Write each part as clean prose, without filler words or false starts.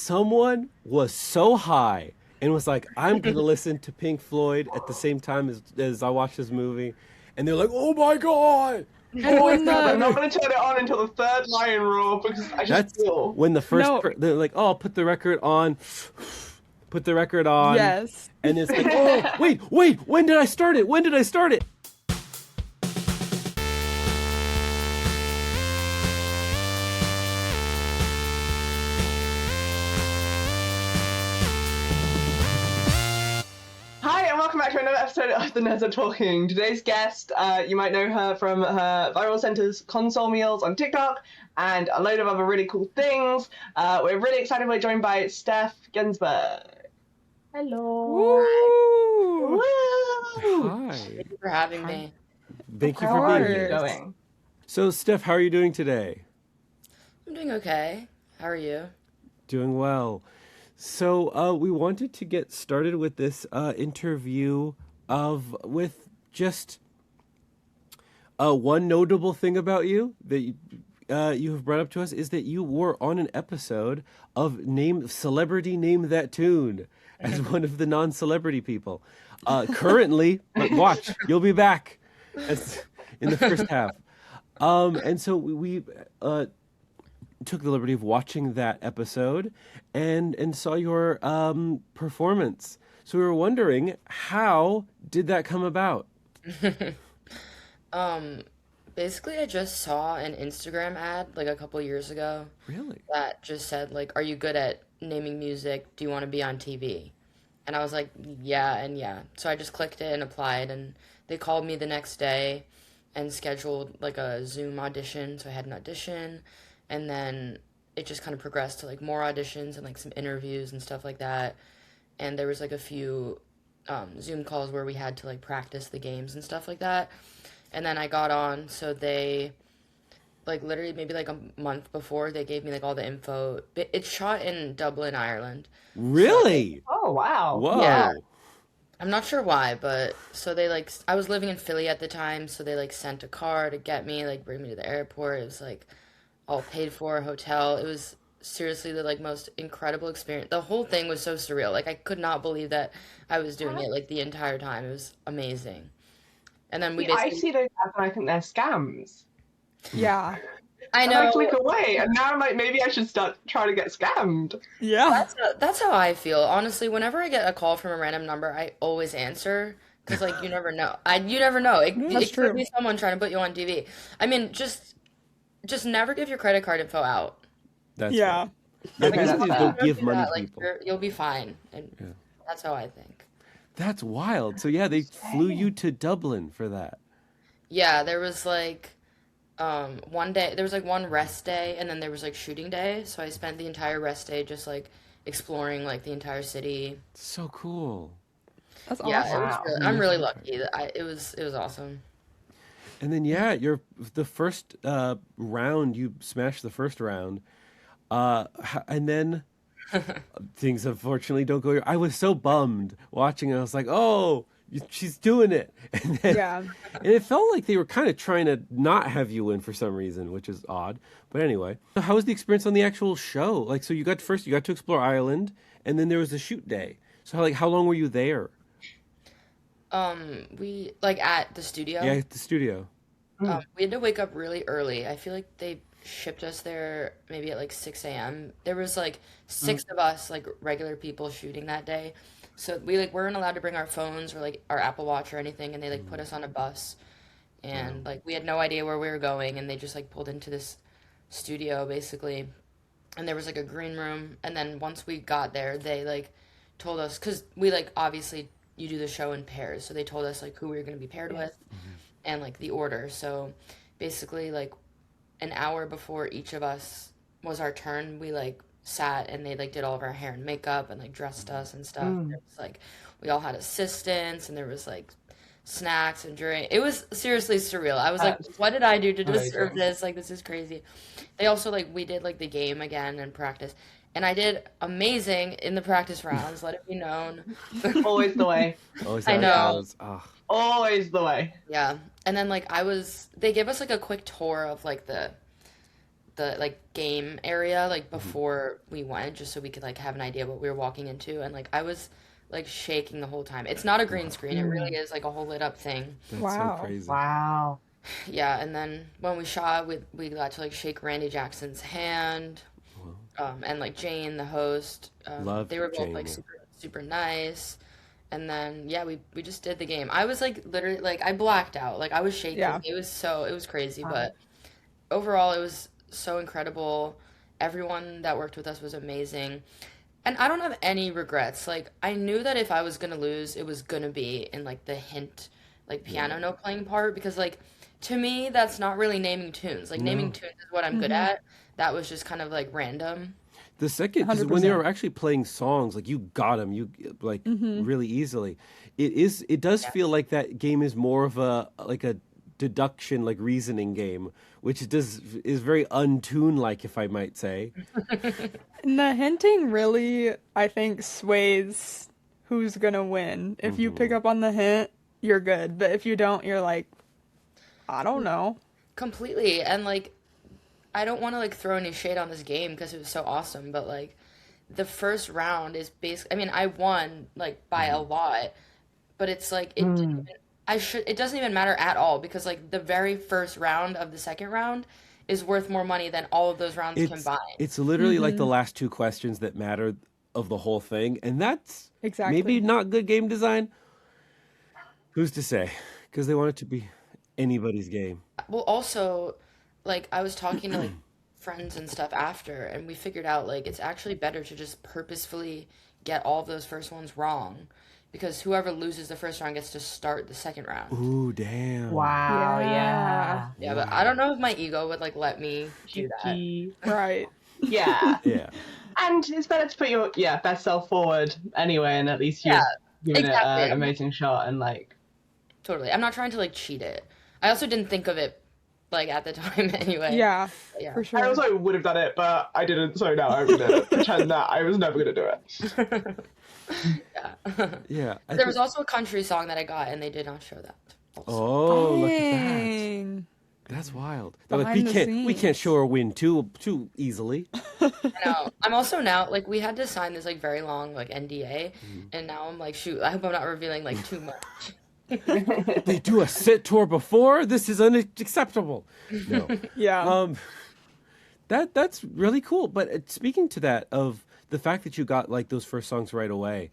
someone was so high and was like, I'm gonna listen to Pink Floyd at the same time as I watch this movie, and they're like, oh my god, And when I'm not the going to turn it on until the third lion roar because I just that's feel. when the first No. they're like, oh, I'll put the record on, put the record on, yes, and it's like, oh, wait, when did I start it? When did I start it? Hi, and welcome back to another episode of The Nerds Are Talking. Today's guest, you might know her from her Viral Center's console meals on TikTok and a load of other really cool things. We're really excited we're joined by Steph Gensburg. Hello. Woo! Woo! Hi. Thank you for having me. Thank you How for are being you here. going? So, Steph, how are you doing today? I'm doing okay. How are you? Doing well. So we wanted to get started with this interview with just one notable thing about you that you have brought up to us is that you were on an episode of Celebrity Name That Tune as one of the non-celebrity people. Currently, but watch, you'll be back in the first half. And so we took the liberty of watching that episode and saw your performance. So we were wondering, how did that come about? Basically I just saw an Instagram ad like a couple years ago Really? that just said like, are you good at naming music? Do you want to be on TV? And I was like, yeah and yeah. So I just clicked it and applied, and they called me the next day and scheduled like a Zoom audition. So I had an audition, and then it just kind of progressed to like more auditions and like some interviews and stuff like that. And there was like a few Zoom calls where we had to like practice the games and stuff like that. And then I got on, so they like literally maybe like a month before they gave me like all the info. It's shot in Dublin, Ireland. Really? Oh, wow. Whoa. Yeah. I'm not sure why, but so they like I was living in Philly at the time, so they like sent a car to get me, like bring me to the airport. It was like all paid for, hotel. It was seriously the like most incredible experience. The whole thing was so surreal. Like I could not believe that I was doing it like the entire time. It was amazing. And then we See, I basically see those ads and I think they're scams. yeah, I And I know click away, and now I'm like, maybe I should start trying to get scammed. yeah. that's how I feel. Honestly, whenever I get a call from a random number, I always answer because like you never know. You never know. That's It true. could be someone trying to put you on TV. I mean, just never give your credit card info out. That's Yeah. right. Yeah, Okay, basically that's don't fair. give Do money that, to like people. you'll be fine, and Yeah. that's how I think. That's wild. So yeah, they flew you to Dublin for that. Yeah, there was like one day, there was like one rest day, and then there was like shooting day. So I spent the entire rest day just like exploring like the entire city. So cool. That's Yeah, awesome. it was Wow. I'm really lucky. It was awesome. And then yeah, the first round, you smashed the first round. And then things unfortunately don't go. I was so bummed watching it. I was like, "Oh, she's doing it," and then, Yeah. and it felt like they were kind of trying to not have you win for some reason, which is odd. But anyway, so how was the experience on the actual show? Like, so you got to explore Ireland, and then there was a shoot day. So how long were you there? We like at the studio. Yeah, at the studio. We had to wake up really early. I feel like they shipped us there maybe at like 6 a.m. There was like six of us, like regular people shooting that day. So we like weren't allowed to bring our phones or like our Apple Watch or anything, and they like put us on a bus, and like we had no idea where we were going, and they just like pulled into this studio basically, and there was like a green room, and then once we got there, they like told us because we like obviously you do the show in pairs, so they told us like who we were going to be paired with and like the order. So basically like an hour before each of us was our turn, we like sat and they like did all of our hair and makeup and like dressed us and stuff. It was like we all had assistants and there was like snacks and drink. It was seriously surreal. I was like, what did I do to deserve this? Like this is crazy. They also like we did like the game again and practice. And I did amazing in the practice rounds, let it be known. Always the way. Always I how it know. goes. Ugh. Always the way. Yeah. And then like they gave us like a quick tour of like the the like game area like before we went, just so we could like have an idea what we were walking into, and like I was like shaking the whole time. It's not a green screen, it really is like a whole lit up thing. That's so Wow. crazy. Wow. Yeah, and then when we shot, we got to like shake Randy Jackson's hand, and like Jane, the host, Love they were both Jane, like yeah. super nice. And then yeah, we just did the game. I was like literally like I blacked out, like I was shaking. Yeah. It was crazy, but overall it was so incredible. Everyone that worked with us was amazing. And I don't have any regrets. Like I knew that if I was gonna lose, it was gonna be in like the hint, like piano note playing part, because like to me that's not really naming tunes. Like naming No. tunes is what I'm good at. That was just kind of like random. The second, because when they 100%. were actually playing songs, like you got them, you like really easily. It does feel like that game is more of a like a deduction, like reasoning game, which is very untune like, if I might say. And the hinting really, I think, sways who's gonna win. If you pick up on the hint, you're good. But if you don't, you're like, I don't know. Completely. And like I don't want to like throw any shade on this game because it was so awesome, but like the first round is basically, I mean, I won like by a lot, but it's like it didn't even, it doesn't even matter at all, because like the very first round of the second round is worth more money than all of those rounds It's combined. it's literally like the last two questions that matter of the whole thing, and that's Exactly. maybe not good game design. Who's to say? Because they want it to be anybody's game. Well, also, like I was talking to like friends and stuff after, and we figured out like it's actually better to just purposefully get all of those first ones wrong, because whoever loses the first round gets to start the second round. Ooh, damn. Wow. Yeah. Yeah, but I don't know if my ego would like let me do that. Cheeky. Right. Yeah. Yeah. And it's better to put your best self forward anyway, and at least you've Yeah, given it exactly. an amazing shot, and like Totally. I'm not trying to like cheat it. I also didn't think of it like at the time anyway. Yeah, Yeah. for I sure. also would have done it, but I didn't, so now I'm gonna pretend that I was never gonna do it. Yeah. Yeah. I There was think- also a country song that I got, and they did not show that. Also. Oh, look at that. Dang. That's wild. They're like, Behind the we can't scenes. show our win too easily. I know. I'm also now like we had to sign this like very long like NDA, and now I'm like, shoot, I hope I'm not revealing like too much. They do a sit tour before. This is unacceptable. No. Yeah. That's really cool. But speaking to that, of the fact that you got like those first songs right away,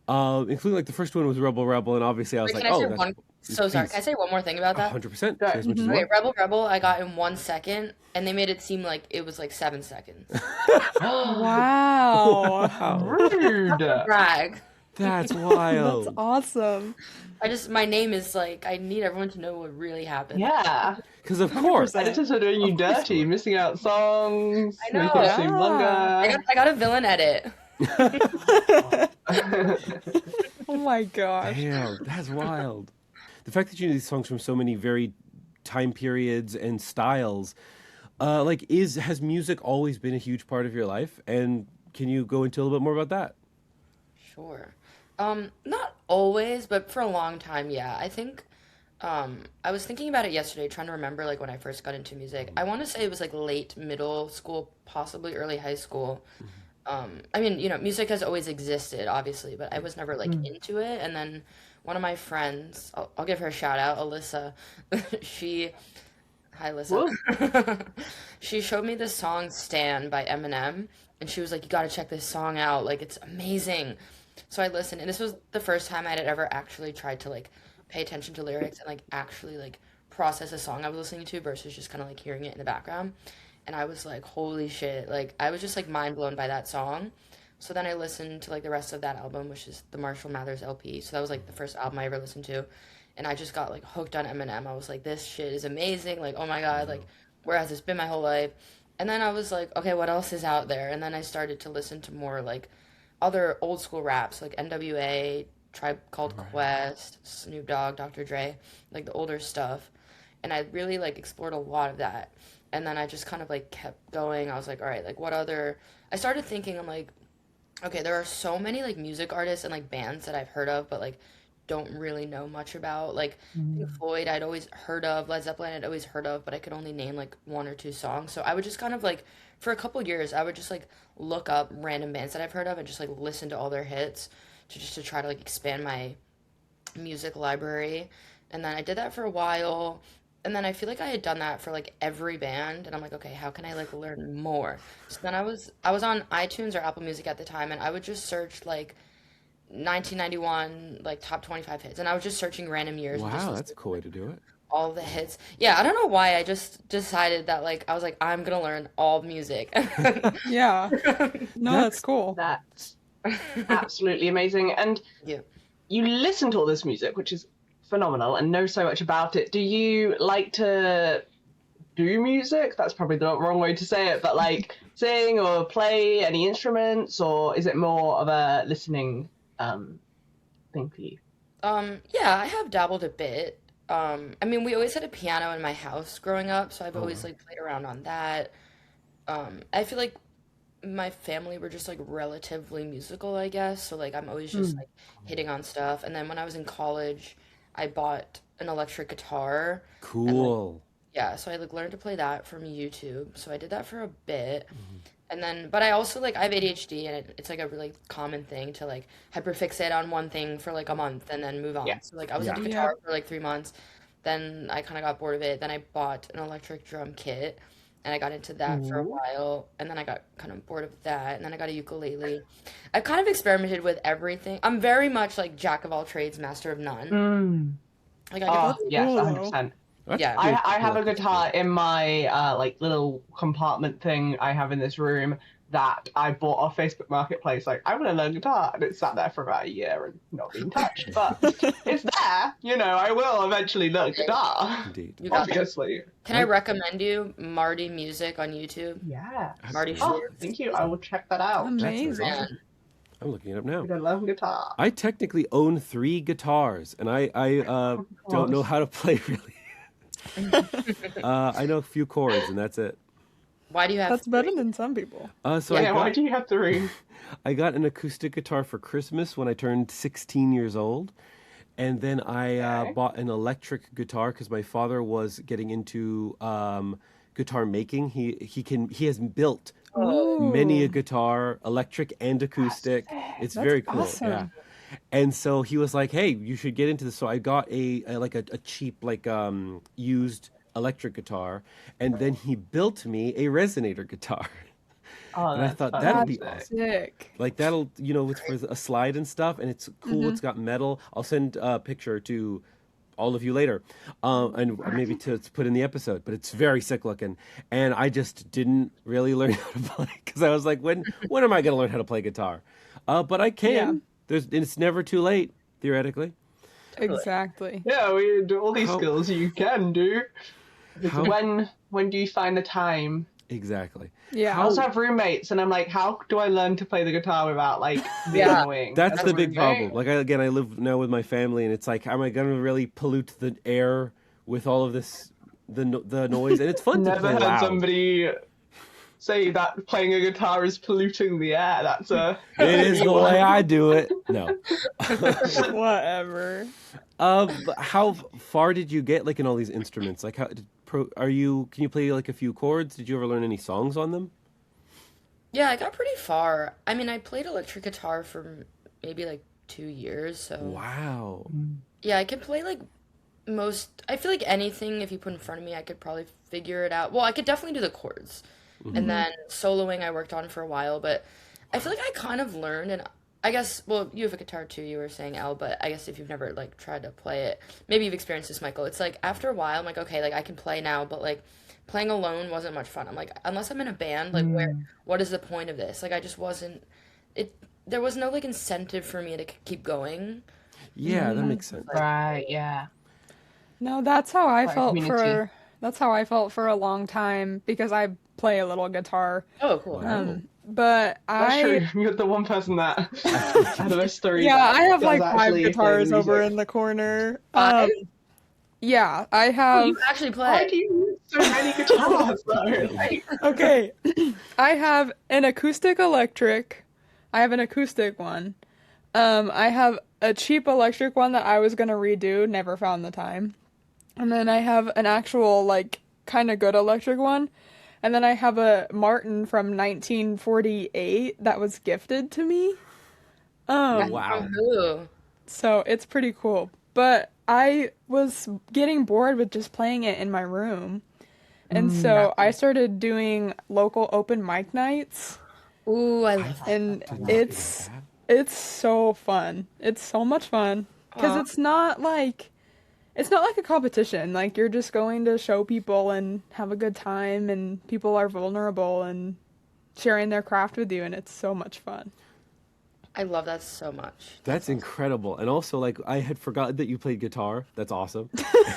including like the first one was Rebel Rebel, and obviously I was Wait, like, can I oh, say one? So sorry. Can I say one more thing about that? 100%. Go. As much as you Okay, want. Rebel Rebel, I got in 1 second, and they made it seem like it was like 7 seconds. Wow. Wow, Rude. Brag. that's wild. That's awesome. My name is like, I need everyone to know what really happened. Yeah. Because of course, Editors are doing you dirty, missing out songs, I know. making it seem Yeah. longer. I got a villain edit. Oh my gosh. damn, that's wild. The fact that you know these songs from so many very time periods and styles, has music always been a huge part of your life? And can you go into a little bit more about that? Sure. Not always, but for a long time, yeah. I think I was thinking about it yesterday, trying to remember like when I first got into music. I want to say it was like late middle school, possibly early high school. I mean, you know, music has always existed, obviously, but I was never like into it. And then one of my friends, I'll give her a shout out, Alyssa. Hi, Alyssa. She showed me this song "Stan" by Eminem, and she was like, "You got to check this song out. Like, it's amazing." So I listened, and this was the first time I had ever actually tried to like pay attention to lyrics and like actually like process a song I was listening to versus just kind of like hearing it in the background. And I was like, holy shit, like I was just like mind blown by that song. So then I listened to like the rest of that album, which is the Marshall Mathers LP. So that was like the first album I ever listened to, and I just got like hooked on Eminem. I was like, this shit is amazing, like oh my god, like where has this been my whole life? And then I was like, okay, what else is out there? And then I started to listen to more like other old school raps, like NWA, Tribe Called Quest, Snoop Dogg, Dr. Dre, like the older stuff. And I really like explored a lot of that. And then I just kind of like kept going. I was like, all right, like what other, I started thinking, I'm like, okay, there are so many like music artists and like bands that I've heard of, but like don't really know much about. Like Pink Floyd, I'd always heard of. Led Zeppelin, I'd always heard of, but I could only name like one or two songs. So I would just kind of like, for a couple years, I would just like look up random bands that I've heard of and just like listen to all their hits to try to like expand my music library. And then I did that for a while. And then I feel like I had done that for like every band, and I'm like, okay, how can I like learn more? So then I was on iTunes or Apple Music at the time, and I would just search like 1991 like top 25 hits, and I was just searching random years and just Wow, listening that's a cool way to do it. all the hits. Yeah, I don't know why I just decided that like I was like I'm gonna learn all music. Yeah. No, that's cool. That's absolutely amazing. And Yeah. you listen to all this music, which is phenomenal, and know so much about it. Do you like to do music? That's probably the wrong way to say it, but like sing or play any instruments, or is it more of a listening thing for you? Yeah, I have dabbled a bit. I mean, we always had a piano in my house growing up, so I've Oh, always wow. like played around on that. I feel like my family were just like relatively musical, I guess. So like I'm always just like hitting on stuff. And then when I was in college, I bought an electric guitar and like Cool. yeah, so I like learned to play that from YouTube. So I did that for a bit. And then but I also like I have ADHD, and it's like a really common thing to like hyperfixate on one thing for like a month and then move Yeah. on. So like I was Yeah. into Yeah. guitar for like 3 months. Then I kind of got bored of it. Then I bought an electric drum kit, and I got into that for a Ooh. while, and then I got kind of bored of that, and then I got a ukulele. I've kind of experimented with everything. I'm very much like jack of all trades, master of none. Mm. Like I Oh, could, yes, Cool, though. 100%. That's yeah, cool. I have a Like, that's cool. guitar in my like little compartment thing I have in this room that I bought off Facebook Marketplace. Like, I want to learn guitar, and it's sat there for about a year and not being touched. But it's there, I will eventually learn guitar. Indeed. you got this. Obviously. Can I recommend you Marty Music on YouTube? Yeah. Marty Absolutely. Oh, Schwartz. thank you. I will check that out. Amazing. Man, I'm looking it up now. I'm gonna learn guitar. I technically own 3 guitars, and I don't know Course. how to play really. I know a few chords, and that's it. why do you have That's better three? than some people. So Yeah, why do you have 3? I got an acoustic guitar for Christmas when I turned 16 years old. And then I Okay. bought an electric guitar because my father was getting into guitar making. He has built many a Ooh, guitar, electric and acoustic. It's that's very cool. Yeah. awesome. And so he was like, "Hey, you should get into this." So I got a cheap used electric guitar, and then he built me a resonator guitar. Oh, And I that's thought that'll be fantastic. awesome. Sick. Like that'll, it's for a slide and stuff, and it's cool. It's got metal. I'll send a picture to all of you later, and maybe to put in the episode. But it's very sick looking, and I just didn't really learn how to play because I was like, when am I going to learn how to play guitar? But I Yeah, can. It's never too late theoretically. exactly. Yeah, we do all these How skills you can do. It's how when do you find the time? exactly? I Yeah. also How have roommates, and I'm like, how do I learn to play the guitar without like being Yeah, annoying That's as the a big problem. roommate? Like I live now with my family, and it's like, am I going to really pollute the air with all of this the noise? And it's fun to Never play heard loud. somebody say that playing a guitar is polluting the air. That's a It is new the way one. I do it. No. Whatever. But how far did you get, like, in all these instruments? Like, can you play, like, a few chords? Did you ever learn any songs on them? yeah, I got pretty far. I mean, I played electric guitar for maybe like 2 years, so Wow. yeah, I could play like most. I feel like anything if you put in front of me, I could probably figure it out. Well, I could definitely do the chords, and then soloing I worked on for a while, but I feel like I kind of learned, and I guess well, you have a guitar too. You were saying Elle, but I guess if you've never like tried to play it, maybe you've experienced this, Michael. It's like after a while, I'm like, okay, like I can play now, but like playing alone wasn't much fun. I'm like, unless I'm in a band, like what is the point of this? Like I just wasn't. It there was no like incentive for me to keep going. Yeah, that makes sense. Right, yeah. No, that's how I Like felt community. for a long time because I play a little guitar. Oh, cool. Wow. But That's true. You're the one person that had a story yeah, that I have does like 5 actually play the guitars over music. in the corner. Five? Yeah, I Oh, have. you actually Why play. do you need so many guitars though? Like, Okay, I have an acoustic electric. I have an acoustic one. I have a cheap electric one that I was gonna redo, never found the time. And then I have an actual, like, kind of good electric one. And then I have a Martin from 1948 that was gifted to me. Wow. From who? So it's pretty cool. But I was getting bored with just playing it in my room. And so I started doing local open mic nights. Ooh, I love that. And Did not it's know that. it's so fun. It's so much fun because Aw. it's not like a competition. Like you're just going to show people and have a good time and people are vulnerable and sharing their craft with you and it's so much fun. I love that so much. That's incredible. And also, like, I had forgotten that you played guitar. That's awesome.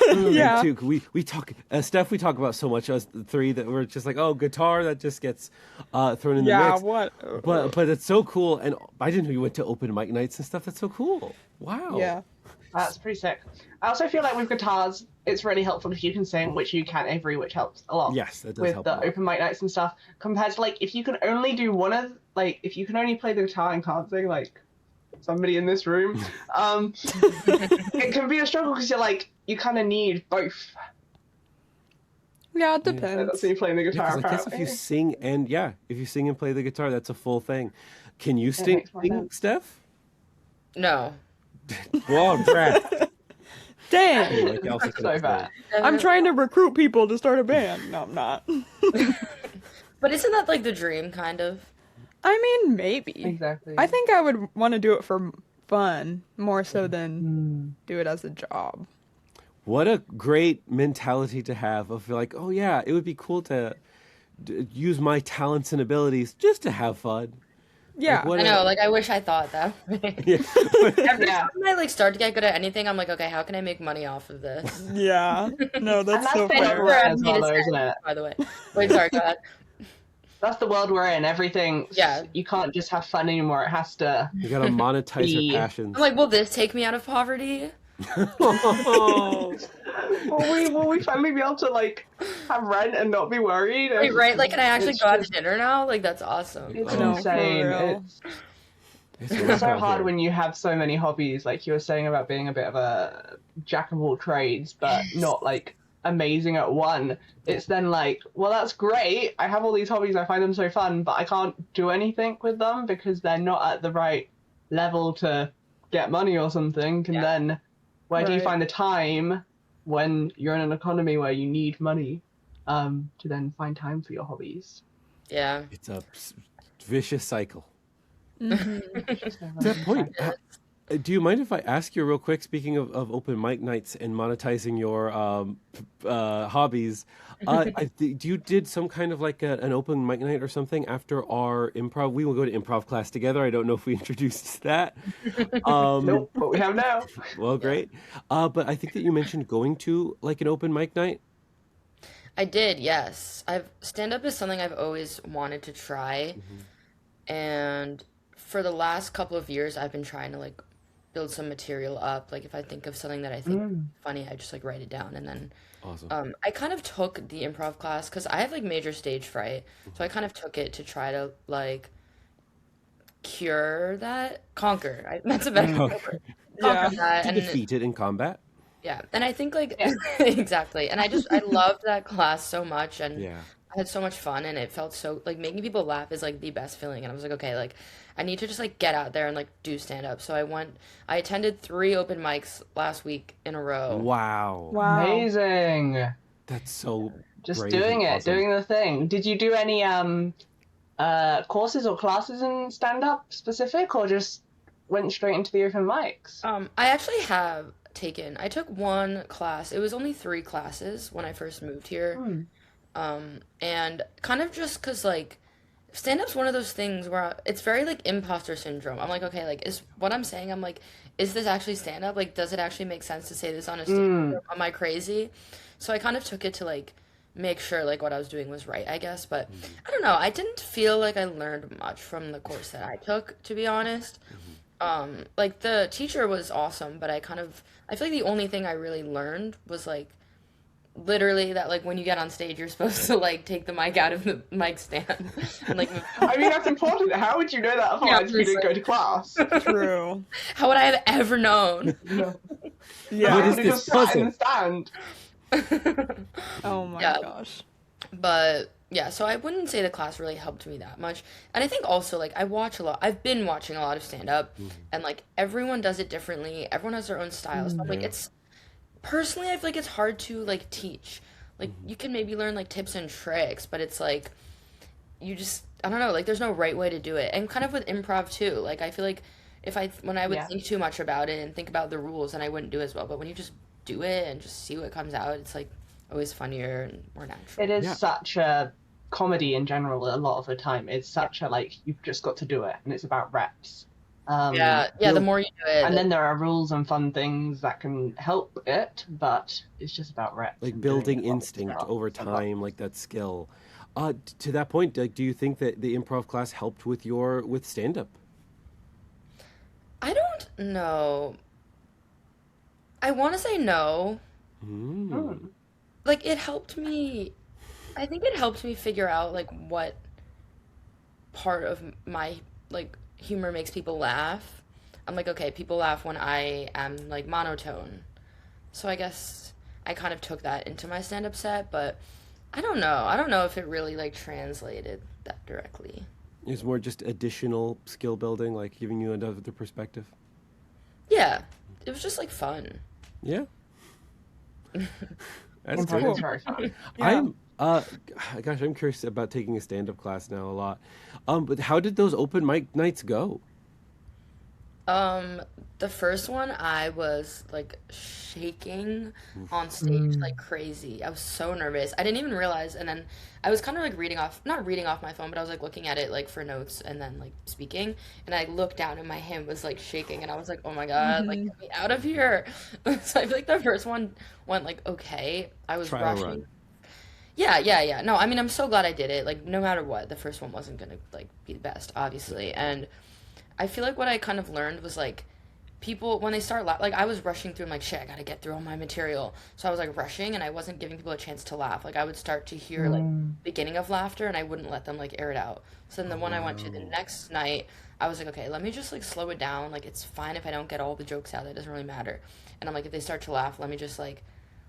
Yeah. And too, we talk, Steph, we talk about so much, us three, that we're just like, oh, guitar, that just gets thrown in the Yeah, mix. what? But it's so cool. And I didn't know you went to open mic nights and stuff. That's so cool. Wow. Yeah. That's pretty sick. I also feel like with guitars, it's really helpful if you can sing, which you can, Avery, which helps a lot. Yes, that does with help the a lot. open mic nights and stuff. Compared to like if you can only do one of if you can only play the guitar and can't sing, like somebody in this room, it can be a struggle because you kind of need both. Yeah, it So depends. that's when you're playing the Yeah, guitar. 'cause I guess if you apparently. sing if you sing and play the guitar, that's a full thing. Can you That makes more sing, sense. Steph? No. Whoa, Brad. Dang. Like, I also So couldn't bad. I'm trying to recruit people to start a band. No, I'm not. But isn't that like the dream, kind of? I mean, maybe. Exactly. I think I would want to do it for fun more so than do it as a job. What a great mentality to have of like, oh yeah, it would be cool to use my talents and abilities just to have fun. Yeah. what I a- know, like, I wish I thought that way. Yeah. Every Yeah. time I, like, start to get good at anything, I'm like, okay, how can I make money off of this? Yeah. No, And that's that's so the world fair. we're in I've as made well, a though, cent, isn't it? by the way. Wait, sorry, go ahead. That's the world we're in. Everything. Yeah. You can't just have fun anymore. It has to. You gotta monetize your Yeah. passions. I'm like, will this take me out of poverty? Oh. Will we finally be able to have rent and not be worried? Wait, right? Like, can I actually It's go out to just- dinner now? Like, that's awesome. It's No, for insane. real. It's so hard when you have so many hobbies, like you were saying about being a bit of a jack of all trades, but not amazing at one. It's then well, that's great. I have all these hobbies, I find them so fun, but I can't do anything with them because they're not at the right level to get money or something. And then where do you Right. find the time when you're in an economy where you need money to then find time for your hobbies? Yeah. It's a vicious cycle. Mhm. To that point, do you mind if I ask you real quick, speaking of open mic nights and monetizing your hobbies, you did some kind of an open mic night or something after our improv? We will go to improv class together. I don't know if we introduced that. Nope, but we have now. Well, great. But I think that you mentioned going to an open mic night. I did, yes. Stand-up is something I've always wanted to try. And for the last couple of years, I've been trying to build some material up. Like if I think of something that I think is funny, I just write it down and then Awesome. I kind of took the improv class because I have major stage fright. So I kind of took it to try to cure that, conquer. That's a better word. Yeah. Conquer that, To and defeat it in combat. yeah, and I think exactly, and I loved that class so much, and Yeah. I had so much fun, and it felt so making people laugh is the best feeling, and I was like, okay, I need to just get out there and do stand up. So I attended 3 open mics last week in a row. Wow. Wow. Amazing. That's so Just brave and doing it, awesome. doing the thing. Did you do any courses or classes in stand up specific, or just went straight into the open mics? I actually I took one class. It was only 3 classes when I first moved here. And kind of just because stand-up's one of those things where it's very imposter syndrome. I'm like, okay, is what I'm saying, I'm like, is this actually stand-up? Does it actually make sense to say this on a stage? Am I crazy? So I kind of took it to make sure what I was doing was right, I guess. But I don't know, I didn't feel like I learned much from the course that I took, to be honest. The teacher was awesome, but I feel the only thing I really learned was literally that like when you get on stage you're supposed to like take the mic out of the mic stand and like I mean, that's important. How would you know that otherwise if you didn't go to class? True. how would I have ever known? No. Yeah. What I is would have this just sat in puzzle? the stand. Oh my Yeah. gosh. But yeah, so I wouldn't say the class really helped me that much. And I think also like I've been watching a lot of stand up and like everyone does it differently. Everyone has their own style. So like Yeah. it's personally I feel like it's hard to like teach. Like you can maybe learn like tips and tricks, but it's like you just I don't know, like there's no right way to do it. And kind of with improv too. Like I feel like when I would Yeah. think too much about it and think about the rules, then I wouldn't do as well. But when you just do it and just see what comes out, it's like always funnier and more natural. It is Yeah. such a comedy in general a lot of the time. It's such a like you've just got to do it, and it's about reps. Yeah, the Build- more you do it, And then there are rules and fun things that can help it, but it's just about reps. Like and doing building it lots of instinct stuff. over time, like that skill. To that point, like, do you think that the improv class helped with stand up? I don't know. I want to say no. Mm. Like it helped me. I think it helped me figure out like what part of my like humor makes people laugh. I'm like, okay, people laugh when I am like monotone. So I guess I kind of took that into my stand-up set, but I don't know. I don't know if it really like translated that directly. It's more just additional skill building, like giving you another perspective. Yeah. It was just like fun. Yeah. That's Improv good. is very fun. Yeah. Gosh, I'm curious about taking a stand-up class now a lot. But how did those open mic nights go? The first one I was like shaking on stage like crazy. I was so nervous. I didn't even realize, and then I was kind of like not reading off my phone, but I was like looking at it like for notes and then like speaking, and I looked down and my hand was like shaking, and I was like, oh my God, like get me out of here. So I feel like the first one went like okay. I was Trial rushing. run. Yeah. No, I mean I'm so glad I did it. Like no matter what, the first one wasn't gonna like be the best, obviously, and I feel like what I kind of learned was like people when they start like I was rushing through and like shit I gotta get through all my material, so I was like rushing and I wasn't giving people a chance to laugh. Like I would start to hear like beginning of laughter and I wouldn't let them like air it out. So then the one I went to the next night I was like okay, let me just like slow it down. Like it's fine if I don't get all the jokes out, that doesn't really matter. And I'm like if they start to laugh, let me just like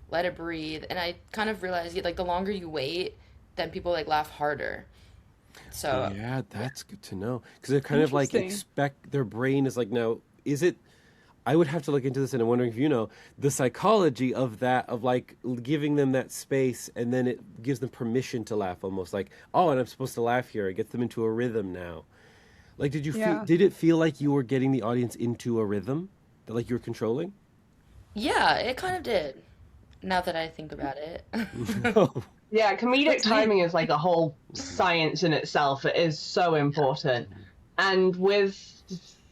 let it breathe. And I kind of realized like the longer you wait, then people like laugh harder. So Yeah, that's good to know. Because they're kind of like Interesting. expect their brain is like, now, is it? I would have to look into this, and I'm wondering if you know the psychology of that, of like giving them that space, and then it gives them permission to laugh, almost like, oh, and I'm supposed to laugh here. It gets them into a rhythm now. Like, did you feel? Yeah. Did it feel like you were getting the audience into a rhythm, that like you were controlling? yeah, it kind of did. Now that I think about it. Yeah, comedic That's neat. timing is like a whole science in itself. It is so important. And with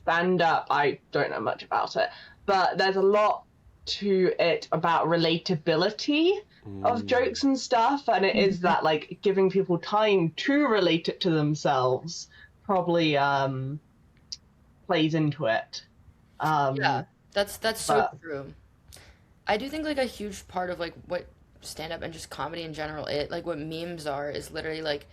stand-up, I don't know much about it, but there's a lot to it about relatability of jokes and stuff, and it is that like giving people time to relate it to themselves probably plays into it. Yeah, that's so but- true. I do think like a huge part of like what stand up and just comedy in general, it like what memes are is literally like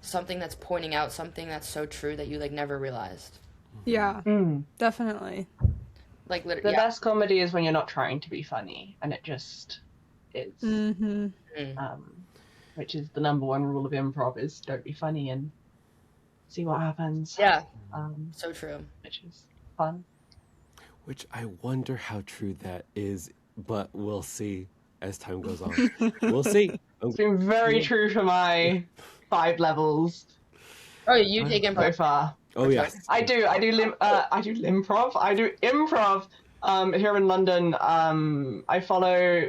something that's pointing out something that's so true that you like never realized. Yeah, Mm. definitely. Like The literally, yeah. best comedy is when you're not trying to be funny, and it just is. Mm-hmm. Which is the number one rule of improv: is don't be funny and see what happens. Yeah, Um, so true. which is fun. Which I wonder how true that is, but we'll see as time goes on. We'll see. It's been very true for my 5 levels Oh, you take so improv. far. Oh yes. I do improv. I do improv. Here in London,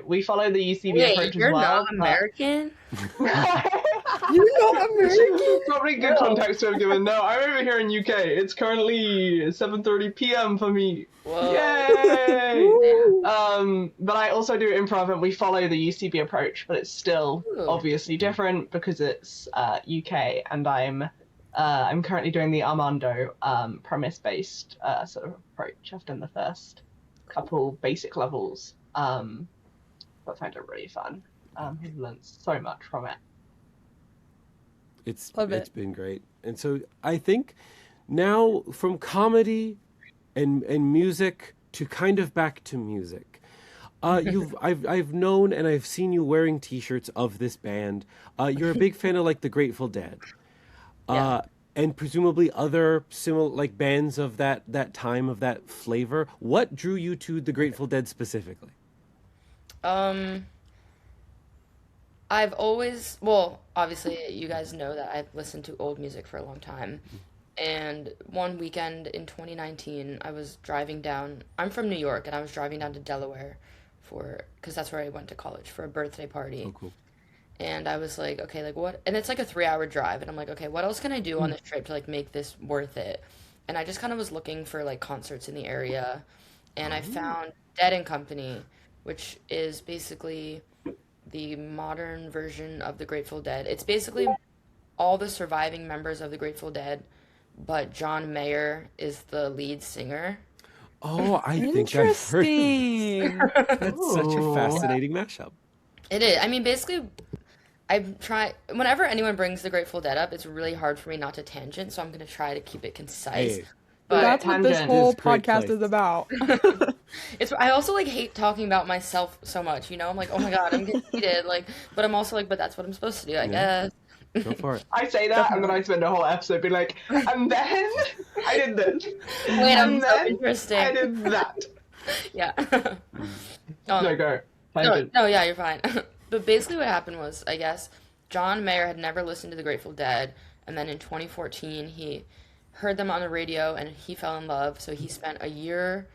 we follow the UCB Wait, approach you're as well. not American? You're not American. Probably good context to have given. No, I'm over here in UK. It's currently 7:30 p.m. for me. Whoa. Yay! But I also do improv, and we follow the UCB approach, but it's still Ooh. obviously different because it's UK, and I'm currently doing the Armando premise-based sort of approach. I've done the first couple basic levels, but I find it really fun. Have learned so much from it. It's Love it. been great. And so I think now from comedy and music to kind of back to music. I've known and I've seen you wearing T-shirts of this band. You're a big fan of like the Grateful Dead, Yeah. and presumably other similar like bands of that time of that flavor. What drew you to the Grateful Dead specifically? Um, I've always, well, obviously, you guys know that I've listened to old music for a long time. And one weekend in 2019, I was driving down, I'm from New York, and I was driving down to Delaware because that's where I went to college for a birthday Oh, party. cool. And I was like, okay, like what? And it's like a 3 hour drive. And I'm like, okay, what else can I do on this trip to like make this worth it? And I just kind of was looking for like concerts in the area. And I Oh, found Dead and Company, which is basically the modern version of the Grateful Dead. It's basically all the surviving members of the Grateful Dead, but John Mayer is the lead singer. oh, I think I've heard of this. Interesting. That's such a Ooh. fascinating mashup. It is. I mean, basically, I'm trying. Whenever anyone brings the Grateful Dead up, it's really hard for me not to tangent, so I'm gonna try to keep it concise. Hey, Right, But That's what this tangent. whole this great podcast place. is about. it's I also like hate talking about myself so much. You know, I'm like, oh my God, I'm getting heated. Like, but I'm also like, but that's what I'm supposed to do, I Yeah, guess. go for it. I say that, and then I spend a whole episode being like, and then I did this, Wait, I'm and so then I interesting. did that. Yeah. No, Um, go. no, Tangent. no, yeah, you're fine. But basically, what happened was, I guess, John Mayer had never listened to the Grateful Dead, and then in 2014, he heard them on the radio and he fell in love. So he spent a year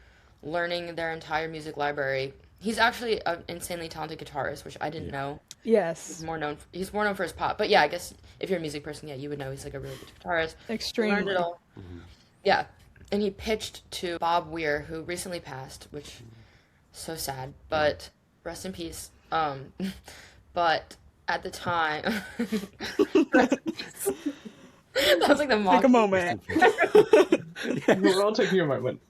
learning their entire music library. He's actually an insanely talented guitarist, which I didn't Yeah. know. Yes, He's more known for his pop. But yeah, I guess if you're a music person, yeah, you would know he's like a really good guitarist. He learned it extremely. all. Yeah, and he pitched to Bob Weir, who recently passed, which so sad, but rest in peace. But at the time, that was like the Take a mock. moment. We're all taking a moment.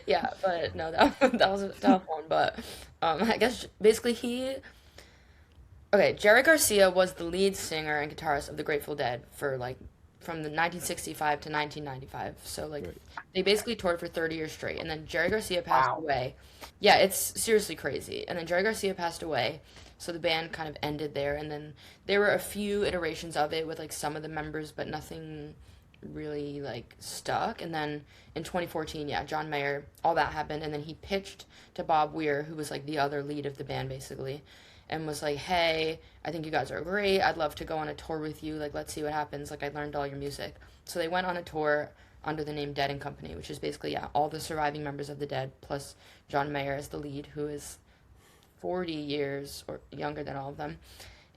Yeah, but no, that was a tough one. But I guess basically Jerry Garcia was the lead singer and guitarist of the Grateful Dead for like from the 1965 to 1995. So like Right. they basically toured for 30 years straight, and then Jerry Garcia passed Wow. away. Yeah, it's seriously crazy. And then Jerry Garcia passed away, so the band kind of ended there. And then there were a few iterations of it with like some of the members, but nothing really like stuck. And then in 2014, yeah, John Mayer, all that happened, and then he pitched to Bob Weir, who was like the other lead of the band basically, and was like, "Hey, I think you guys are great. I'd love to go on a tour with you. Like, let's see what happens. Like, I learned all your music." So they went on a tour under the name Dead and Company, which is basically yeah, all the surviving members of the Dead plus John Mayer as the lead, who is 40 years or younger than all of them.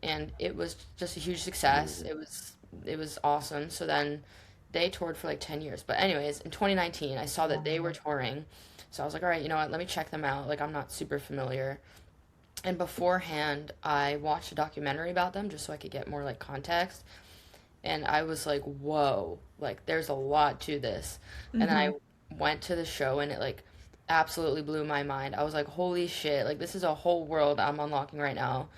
And it was just a huge success. It was awesome. So then they toured for like 10 years. But anyways, in 2019, I saw that they were touring. So I was like, all right, you know what? Let me check them out. Like I'm not super familiar. And beforehand, I watched a documentary about them just so I could get more like context. And I was like, whoa, like there's a lot to this. And then I went to the show and it like absolutely blew my mind. I was like, holy shit, like this is a whole world I'm unlocking right now.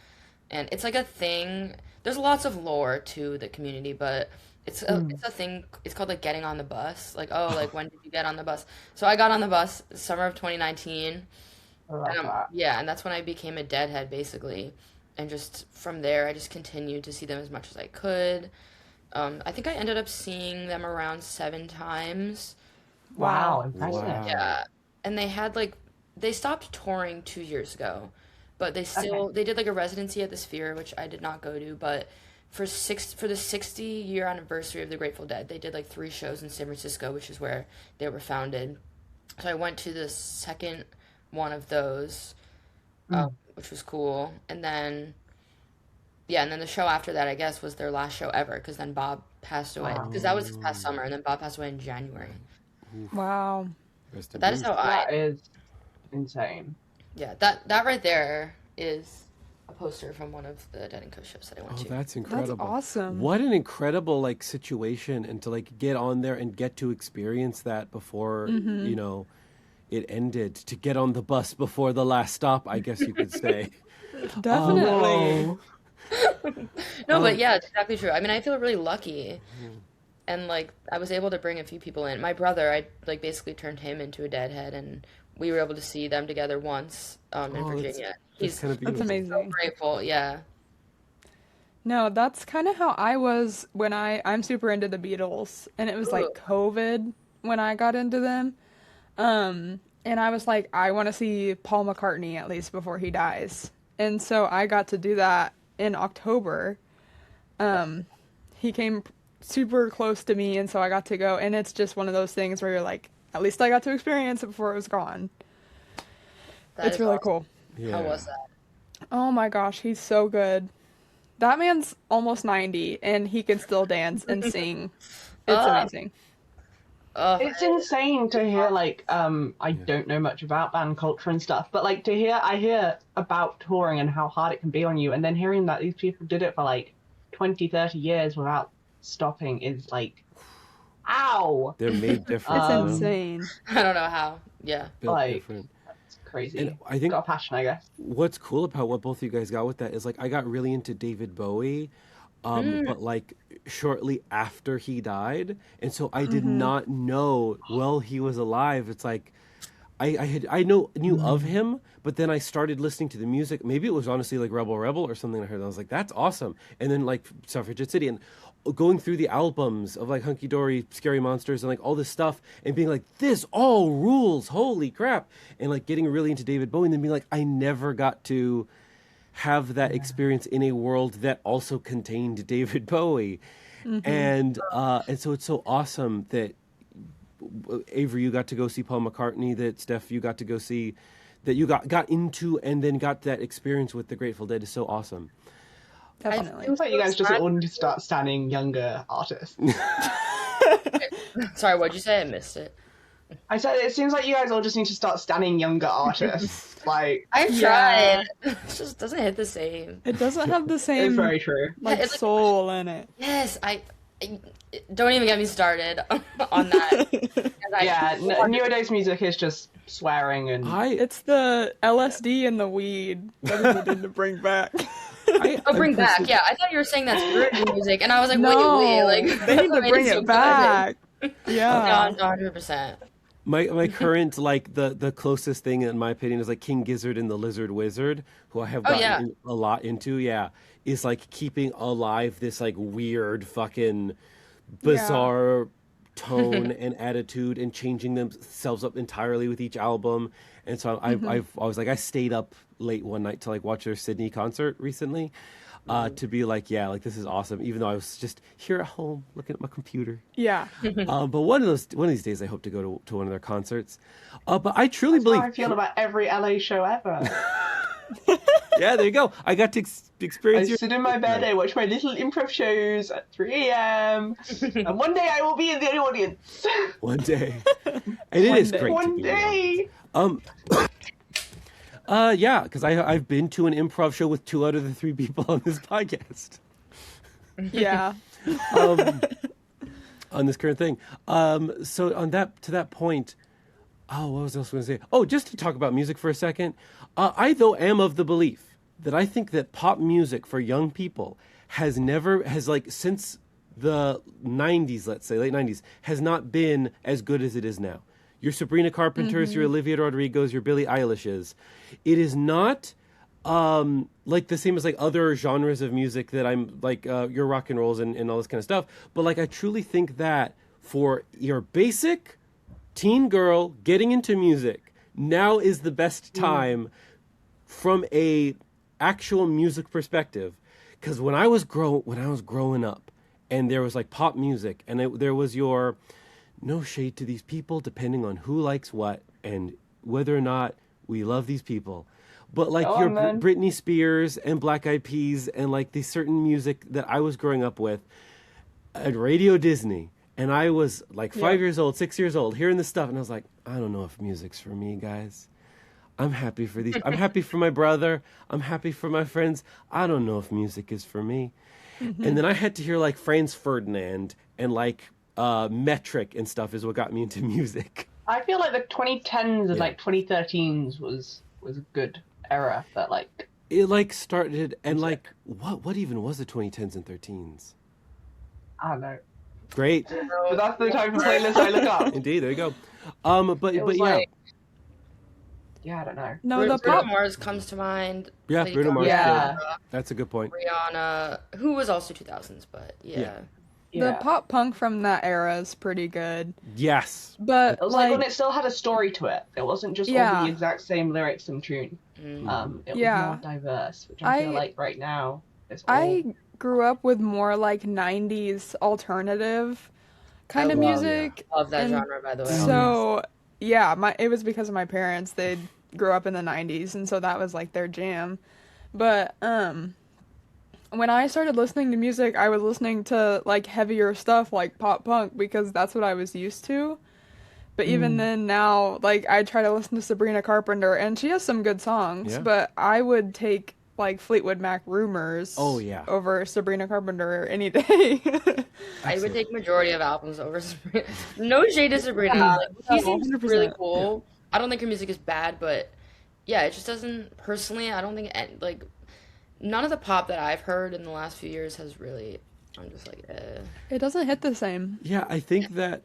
And it's like a thing. There's lots of lore to the community, but it's a thing. It's called like getting on the bus. Like, oh, like when did you get on the bus? So I got on the bus summer of 2019. I love that. Yeah, and that's when I became a deadhead basically. And just from there, I just continued to see them as much as I could. I think I ended up seeing them around 7 times. Wow, Wow. impressive. Wow. Yeah, and they stopped touring 2 years ago, but they Okay. still they did like a residency at the Sphere, which I did not go to. But for the 60-year anniversary of the Grateful Dead, they did like 3 shows in San Francisco, which is where they were founded. So I went to the second one of those, which was cool, and then. Yeah, and then the show after that, I guess, was their last show ever because then Bob passed away. Because that was this past summer, and then Bob passed away in January. Wow. Rest But in that is peace. how That is insane. yeah, that right there is a poster from one of the Dead and Co shows that I went Oh, to. that's That's incredible. awesome. What an incredible like situation and to like get on there and get to experience that before, it ended, to get on the bus before the last stop, I guess you could say. Definitely. Whoa. No, but yeah, it's exactly true. I mean, I feel really lucky. And like I was able to bring a few people in. My brother, I like basically turned him into a deadhead, and we were able to see them together once in Oh, Virginia. that's kind of That's beautiful. So amazing. grateful, yeah. No, that's kind of how I was when I'm super into the Beatles, and it was Ooh, like COVID when I got into them. And I was like, I want to see Paul McCartney at least before he dies. And so I got to do that in October. He came super close to me, and so I got to go. And it's just one of those things where you're like, at least I got to experience it before it was gone. that It's is really awesome. cool. How was Yeah. that? Oh my gosh, he's so good. That man's almost 90, and he can still dance and sing. It's Uh, amazing. It's insane to hear, like, I Yeah. don't know much about band culture and stuff, but like I hear about touring and how hard it can be on you, and then hearing that these people did it for like 20, 30 years without stopping is like, ow! They're made different, It's you know, insane. I don't know how. Yeah. built Like, different. it's crazy. And I think Got a passion, I guess. what's cool about what both of you guys got with that is like I got really into David Bowie, but like shortly after he died, and so I did not know while he was alive. It's like I knew of him, but then I started listening to the music. Maybe it was honestly like Rebel Rebel or something I heard. And I was like, that's awesome. And then like Suffragette City and going through the albums of like Hunky Dory, Scary Monsters, and like all this stuff, and being like, this all rules. Holy crap! And like getting really into David Bowie, and then being like, I never got to have that experience in a world that also contained David Bowie. And so it's so awesome that Avery, you got to go see Paul McCartney, that Steph, you got to go see, that you got into and then got that experience with the Grateful Dead is so awesome. Definitely. Seems like you guys just all need to start standing younger artists. Sorry, what'd you say? I missed it. I said it seems like you guys all just need to start standing younger artists. Like, I've Yeah. tried. It just doesn't hit the same. It doesn't have the it's same very true. like it's like- soul in it. Yes, I don't even get me started on that. 'Cause Yeah, nowadays music is just swearing and It's the LSD and the weed that we need to bring back. Oh, bring back. Yeah, I thought you were saying that's Britney music, and I was like, No, wait, like they need to made bring so it good. back. Yeah, Yeah. 100%. My current like the closest thing in my opinion is like King Gizzard and the Lizard Wizard, who I have Oh, gotten yeah. a lot into. Yeah, is like keeping alive this like weird fucking bizarre tone and attitude and changing themselves up entirely with each album. And so I was like I stayed up late one night to like watch their Sydney concert recently. To be like, yeah, like this is awesome. Even though I was just here at home looking at my computer. Yeah. But one of these days, I hope to go to one of their concerts. But I truly that's believe. how I feel about every LA show ever. Yeah, there you go. I got to I experience your. sit in my bed, I watch my little improv shows at 3 a.m. and one day I will be in the audience. One day, and it is day. great to One be. day. Yeah, because I've been to an improv show with 2 out of the 3 people on this podcast. Yeah. On this current thing. So on that point, what was I going to say? Oh, just to talk about music for a second. I though am of the belief that I think that pop music for young people has like since the 90s, let's say late 90s, has not been as good as it is now. Your Sabrina Carpenters, your Olivia Rodrigos, your Billie Eilishes. It is not like the same as like other genres of music that I'm like your rock and rolls and all this kind of stuff. But like I truly think that for your basic teen girl getting into music, now is the best time from a actual music perspective. Because when I was growing up, and there was like pop music, and there was your no shade to these people, depending on who likes what and whether or not we love these people. But like Go your on, then. Britney Spears and Black Eyed Peas and like these certain music that I was growing up with at Radio Disney. And I was like 5 years old, 6 years old, hearing this stuff. And I was like, I don't know if music's for me, guys. I'm happy for these. I'm happy for my brother. I'm happy for my friends. I don't know if music is for me. And then I had to hear like Franz Ferdinand and like Metric and stuff is what got me into music. I feel like the 2010s and Yeah. like 2013s was a good era, but like it like started and like what even was the 2010s and 13s? I don't know. Great. But that's the type of playlist I look up. Indeed, there you go. But It was yeah. like, yeah, I don't know. No, the Bruno pop. Mars comes to mind. Yeah, Lady Bruno Mars Yeah. too. That's a good point. Rihanna, who was also 2000s, but Yeah. The pop punk from that era is pretty good. Yes. But It was like when it still had a story to it. It wasn't just all Yeah. the exact same lyrics and tune. It was Yeah. more diverse, which I feel I- like right now is all... I grew up with more like 90s alternative kind I of love- music. love that and genre, by the way. So, yeah, it was because of my parents. They grew up in the 90s, and so that was like their jam. But when I started listening to music, I was listening to like heavier stuff like pop punk because that's what I was used to. But even then now, like I try to listen to Sabrina Carpenter and she has some good songs, Yeah. but I would take like Fleetwood Mac Rumors over Sabrina Carpenter any day. I would take majority of albums over Sabrina. No shade to Sabrina. Like, he seems 100%. really cool. I don't think her music is bad, but yeah, it just doesn't. Personally, I don't think like none of the pop that I've heard in the last few years has really. I'm just like, It doesn't hit the same. Yeah, I think that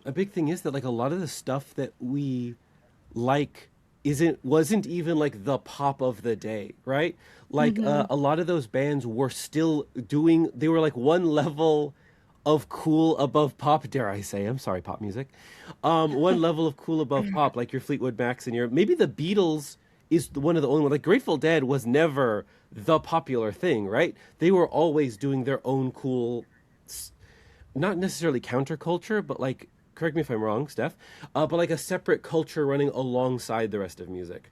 a big thing is that like a lot of the stuff that we like wasn't even like the pop of the day, right? Like a lot of those bands were still they were like one level of cool above pop, dare I say. I'm sorry, pop music. One level of cool above pop, like your Fleetwood Macs and maybe the Beatles is one of the only ones. Like Grateful Dead was never the popular thing, right? They were always doing their own cool, not necessarily counterculture, but like, correct me if I'm wrong, Steph, but like a separate culture running alongside the rest of music.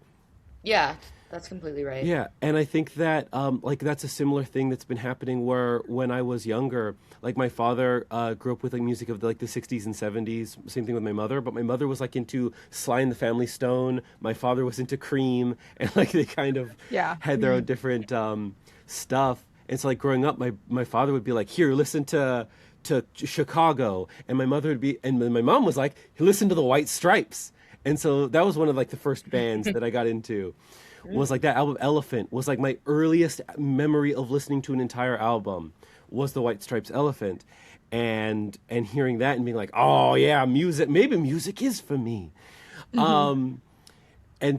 yeah, that's completely right. Yeah, and I think that like that's a similar thing that's been happening where when I was younger, like my father grew up with like music of the 60s and 70s. Same thing with my mother, but my mother was like into Sly and the Family Stone. My father was into Cream, and like they kind of had their own different stuff. And so like growing up, my father would be like, "Here, listen to Chicago," and my mother would be, and my mom was like, "Listen to the White Stripes." And so that was one of like the first bands that I got into. Was like that album Elephant was like my earliest memory of listening to an entire album was the White Stripes Elephant, and hearing that and being like, oh yeah, maybe music is for me. And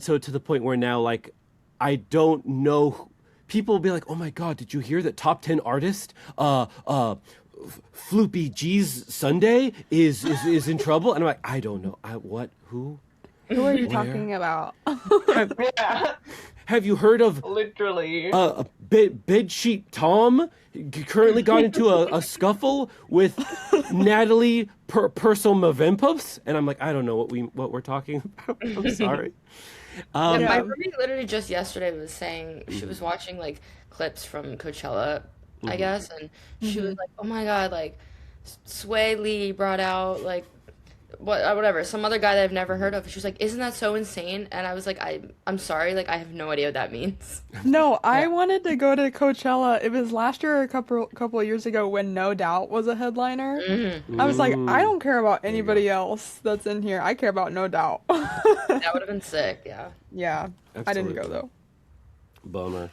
so to the point where now like I don't know, people will be like, oh my god, did you hear that top 10 artist Floopy G's Sunday is in trouble? And I'm like, I don't know. Who are you talking about? Yeah, Have you heard of literally. Bedsheet Tom? Currently got into a scuffle with Natalie Purcell Mavempus? And I'm like, I don't know what we're talking about. I'm sorry. My roommate literally just yesterday was saying she was watching like clips from Coachella, I guess, and she was like, "Oh my god, like Sway Lee brought out like whatever some other guy that I've never heard of." She was like, "Isn't that so insane?" And I was like, I'm sorry, like I have no idea what that means." No, I wanted to go to Coachella. It was last year or a couple of years ago when No Doubt was a headliner. I was like, I don't care about anybody else that's in here. I care about No Doubt. That would have been sick. Yeah. Yeah, I didn't go Absolutely. though. Bummer.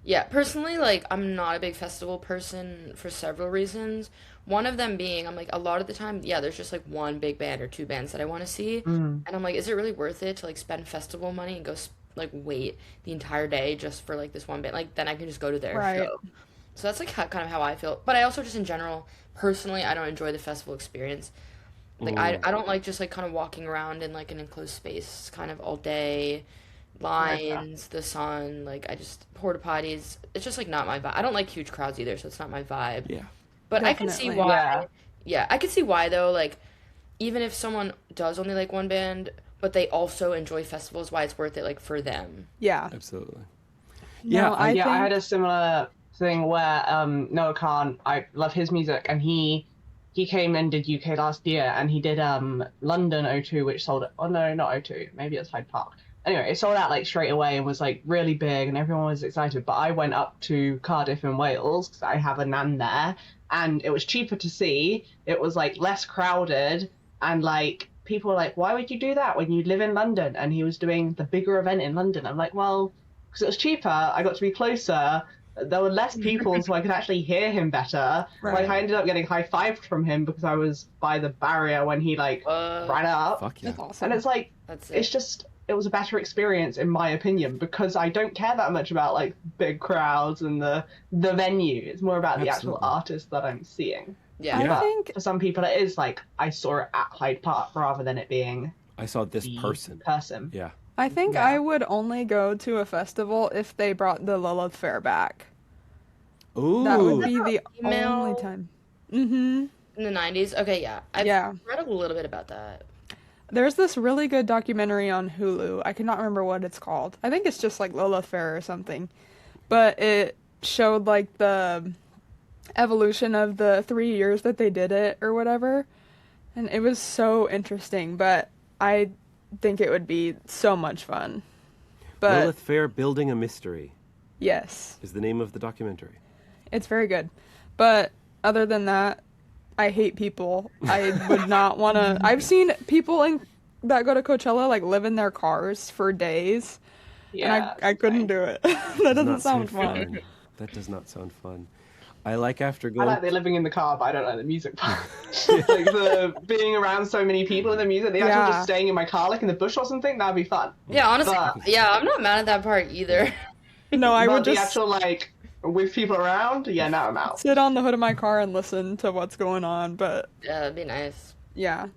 Yeah, personally, like, I'm not a big festival person for several reasons. One of them being, I'm like, a lot of the time, yeah, there's just like one big band or two bands that I want to see. And I'm like, is it really worth it to like spend festival money and go like wait the entire day just for like this one band? Like, then I can just go to their Right. show. So that's like kind of how I feel. But I also just in general, personally, I don't enjoy the festival experience. Like, I don't like just like kind of walking around in like an enclosed space kind of all day. Lines, the sun, like I just porta potties. It's just like not my vibe. I don't like huge crowds either, so it's not my vibe. Yeah. But I can see Definitely. why. Yeah. Yeah, I can see why though. Like, even if someone does only like one band, but they also enjoy festivals, why it's worth it, like for them. Yeah. Absolutely. No, I Yeah, I think had a similar thing where Noah Khan, I love his music, and he came and did UK last year, and he did London O2, which sold. Oh no, not O2. Maybe it's Hyde Park. Anyway, it sold out like straight away and was like really big, and everyone was excited. But I went up to Cardiff in Wales because I have a nan there, and it was cheaper to see. It was like less crowded, and like people were like, "Why would you do that when you live in London?" And he was doing the bigger event in London. I'm like, well, because it was cheaper. I got to be closer. There were less people, so I could actually hear him better. Right. Like I ended up getting high-fived from him because I was by the barrier when he like ran up. Fuck yeah. That's awesome. And it's like That's it's it. just it was a better experience in my opinion because I don't care that much about like big crowds and the venue. It's more about the actual Absolutely. artist that I'm seeing. Yeah. Yeah. I think For some people, it is like I saw it at Hyde Park rather than it being I saw this the person. person. Yeah. Yeah. I would only go to a festival if they brought the Lilith Fair back. Ooh. That would be the Email- only time. Mm-hmm. In the 90s? Okay, yeah. I've Yeah. read a little bit about that. There's this really good documentary on Hulu. I cannot remember what it's called. I think it's just like Lilith Fair or something. But it showed like the evolution of the 3 years that they did it or whatever. And it was so interesting, but I think it would be so much fun. But Lilith Fair Building a Mystery yes, is the name of the documentary. it's very good. But other than that, I hate people. I would not want to. I've seen people that go to Coachella like live in their cars for days, Yeah. and I couldn't do it. That Does doesn't not sound fun. That does not sound fun. I like after I going. like the living in the car, but I don't like the music part. Like the being around so many people in the music, the actual Yeah. just staying in my car, like in the bush or something, that'd be fun. Yeah, honestly, But- yeah, I'm not mad at that part either. No, I but would the just actual like with people around, yeah, no, I'm out. sit on the hood of my car and listen to what's going on. But Yeah, that'd be nice. yeah,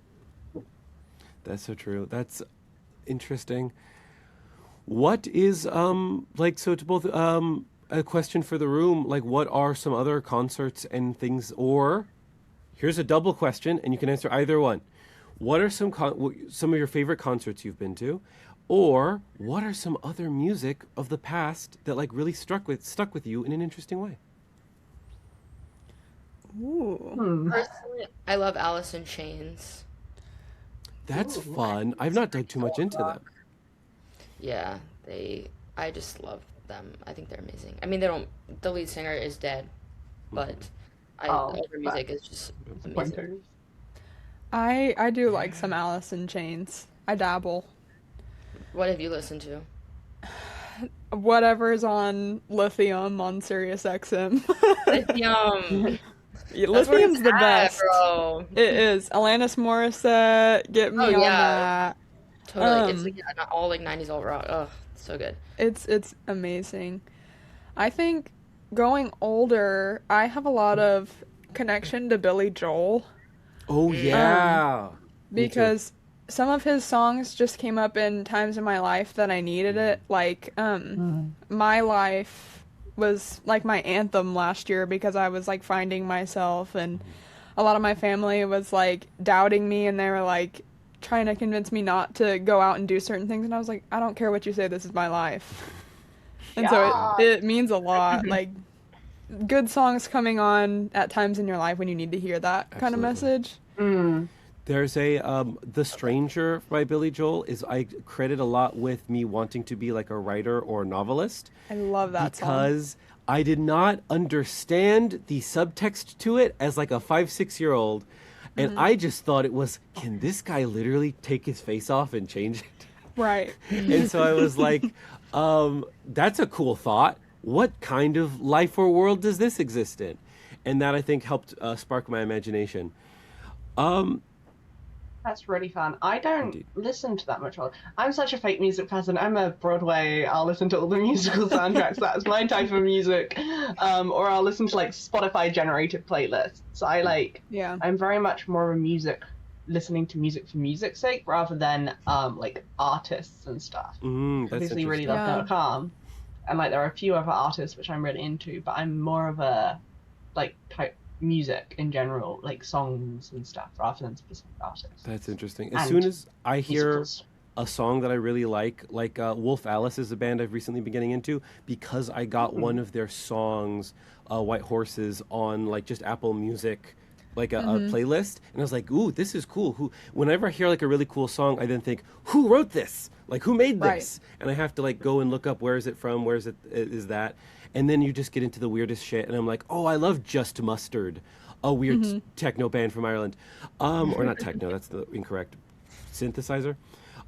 That's so true. That's interesting. What is like so to both a question for the room, like what are some other concerts and things, or here's a double question and you can answer either one. What are some some of your favorite concerts you've been to, or what are some other music of the past that like really stuck with you in an interesting way? ooh, Personally, I love Alice in Chains. That's Ooh, fun. I've not dug too much into them. Yeah, I just love them. I think they're amazing. I mean, the lead singer is dead, but all their music is just amazing. Pointers. I do like some Alice in Chains. I dabble. What have you listened to? Whatever's on Lithium on Sirius XM. Lithium. That's where Lithium's it's the at, best. bro. It is. Alanis Morissette, get me Oh, on yeah. that. Totally. It's Um, like all like 90s alt rock. Oh, so good. It's amazing. I think going older, I have a lot of connection to Billy Joel Oh yeah. Me too. because some of his songs just came up in times in my life that I needed it. Like My Life was like my anthem last year because I was like finding myself, and a lot of my family was like doubting me, and they were like trying to convince me not to go out and do certain things, and I was like, I don't care what you say, this is my life. And so it means a lot. Like good songs coming on at times in your life when you need to hear that kind of Absolutely. message. There's a The Stranger by Billy Joel is I credit a lot with me wanting to be like a writer or a novelist I love that song. because I did not understand the subtext to it as like a 5-6 year old, and I just thought it was, can this guy literally take his face off and change it? Right. And so I was like, that's a cool thought. What kind of life or world does this exist in? And that I think helped spark my imagination. That's really fun. I don't Indeed. listen to that much. I'm such a fake music person. I'm a Broadway. I'll listen to all the musical soundtracks. That's my type of music. Or I'll listen to like Spotify generated playlists. Yeah. I'm very much more of a listening to music for music's sake rather than like artists and stuff. That's Obviously, really interesting. love Yeah. Noah Calm, and like there are a few other artists which I'm really into, but I'm more of a like type music in general, like songs and stuff, rather than specific artists. That's interesting. As And soon as I hear Musicals. a song that I really like Wolf Alice is a band I've recently been getting into because I got one of their songs, White Horses, on like just Apple Music, like a playlist, and I was like, ooh, this is cool. Whenever I hear like a really cool song, I then think, who wrote this? Like, who made Right. this? And I have to like go and look up, where is it from? Where is that? And then you just get into the weirdest shit, and I'm like, oh, I love Just Mustard, a weird techno band from Ireland, or not techno, that's the incorrect synthesizer.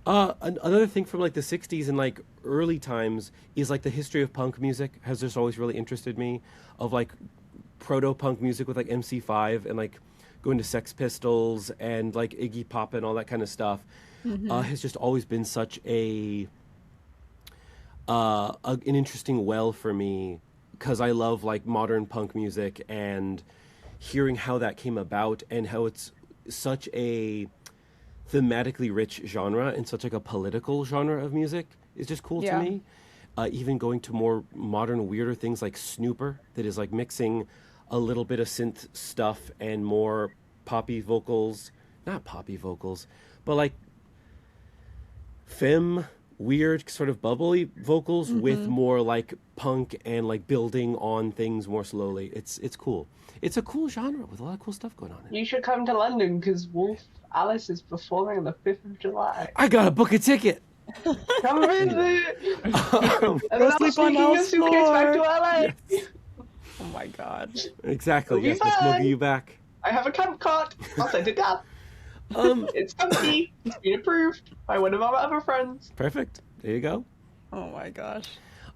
Another thing from like the '60s and like early times is like the history of punk music has just always really interested me. Of like proto-punk music with like MC5 and like going to Sex Pistols and like Iggy Pop and all that kind of stuff has just always been such an interesting well for me because I love like modern punk music and hearing how that came about and how it's such a thematically rich genre and such like a political genre of music is just cool Yeah. to me. Even going to more modern, weirder things like Snooper, that is like mixing a little bit of synth stuff and more poppy vocals, not poppy vocals, but like femme, weird, sort of bubbly vocals with more like punk and like building on things more slowly. It's cool. It's a cool genre with a lot of cool stuff going on in it. You should come to London because Wolf Alice is performing on the 5th of July. I gotta book a ticket. Come visit! And Go then I'll sleep on sneaking your Elle's suitcase back to floor. LA. Oh my god. Exactly. It'll be Yes, let's fun. muggle you back. I have a camp cart. I'll send it down. Um, It's comfy. It's been approved by one of our other friends. perfect. There you go. Oh my gosh.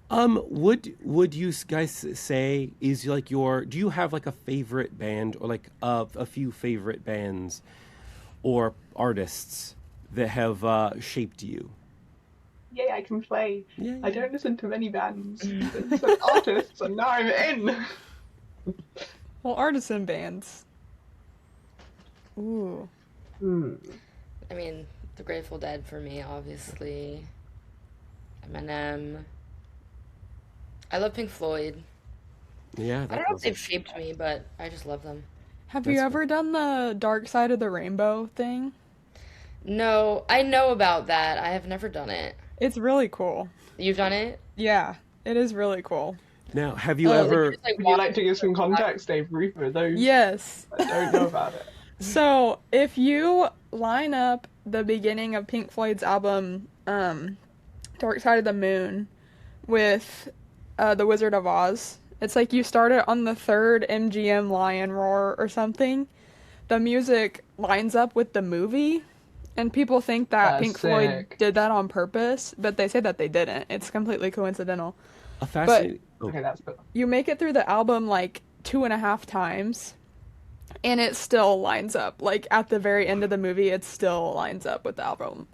Would you guys say is like do you have like a favorite band or like a few favorite bands or artists that have shaped you? Yay, I can play. Yeah, I don't listen to many bands. It's an artists, and now I'm in. Well, artisan bands. Ooh. I mean, The Grateful Dead for me, obviously. Eminem. I love Pink Floyd. Yeah, I don't know if they've shaped me, but I just love them. Have you That's ever done the Dark Side of the Rainbow thing? No, I know about that. I have never done it. It's really cool. You've done it? Yeah, it is really cool. Now, have you Oh, like, ever? just, like, Would you like to give some context, Dave Reed, for those Yes. that don't know about it? So, if you line up the beginning of Pink Floyd's album, Dark Side of the Moon, with The Wizard of Oz, it's like you start it on the third MGM Lion Roar or something. The music lines up with the movie, and people think that That's Pink Floyd sick. did that on purpose, but they say that they didn't. It's completely coincidental. A fascinating. Okay, that's good. You make it through the album like 2.5 times, and it still lines up. Like at the very end of the movie, it still lines up with the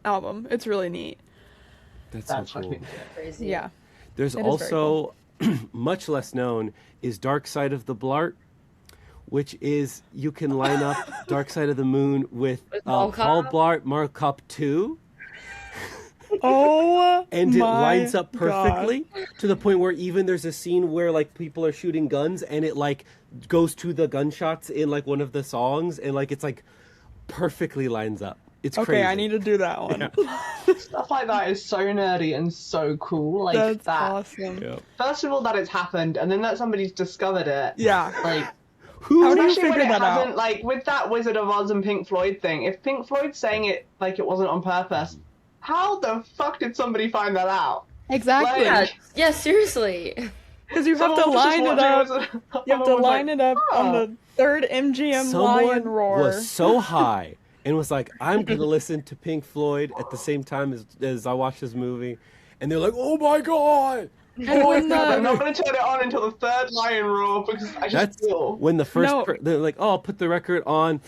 album. It's really neat. That's That's so cool. fucking sick. Crazy. Yeah. There's It is very also much less known is Dark Side of the Blart, which is you can line up Dark Side of the Moon with Mall Paul Cop? Blart Mall Cop 2, Oh, and it my lines up God. perfectly to the point where even there's a scene where like people are shooting guns and it like goes to the gunshots in like one of the songs and like it's like perfectly lines up. It's Okay, crazy. I need to do that one. Stuff like that is so nerdy and so cool. Like That's that. awesome. Yeah. First of all, that it's happened, and then that somebody's discovered it. Yeah. Like, Who? How do you especially when figure it that out? hasn't, like, with that Wizard of Oz and Pink Floyd thing, if Pink Floyd's saying it like it wasn't on purpose, how the fuck did somebody find that out? Exactly. Yeah, yeah, seriously. Because you have to Someone was just line it watching up. Wizard of You have to Oz, line like, it up on "Huh." the third MGM Lion Someone Roar. was so high and was like, I'm going to listen to Pink Floyd at the same time as I watch this movie. And they're like, oh my God. And when I'm the not going to turn it on until the third Lion Roar because I just That's feel. when the first, No. they're like, oh, put the record on.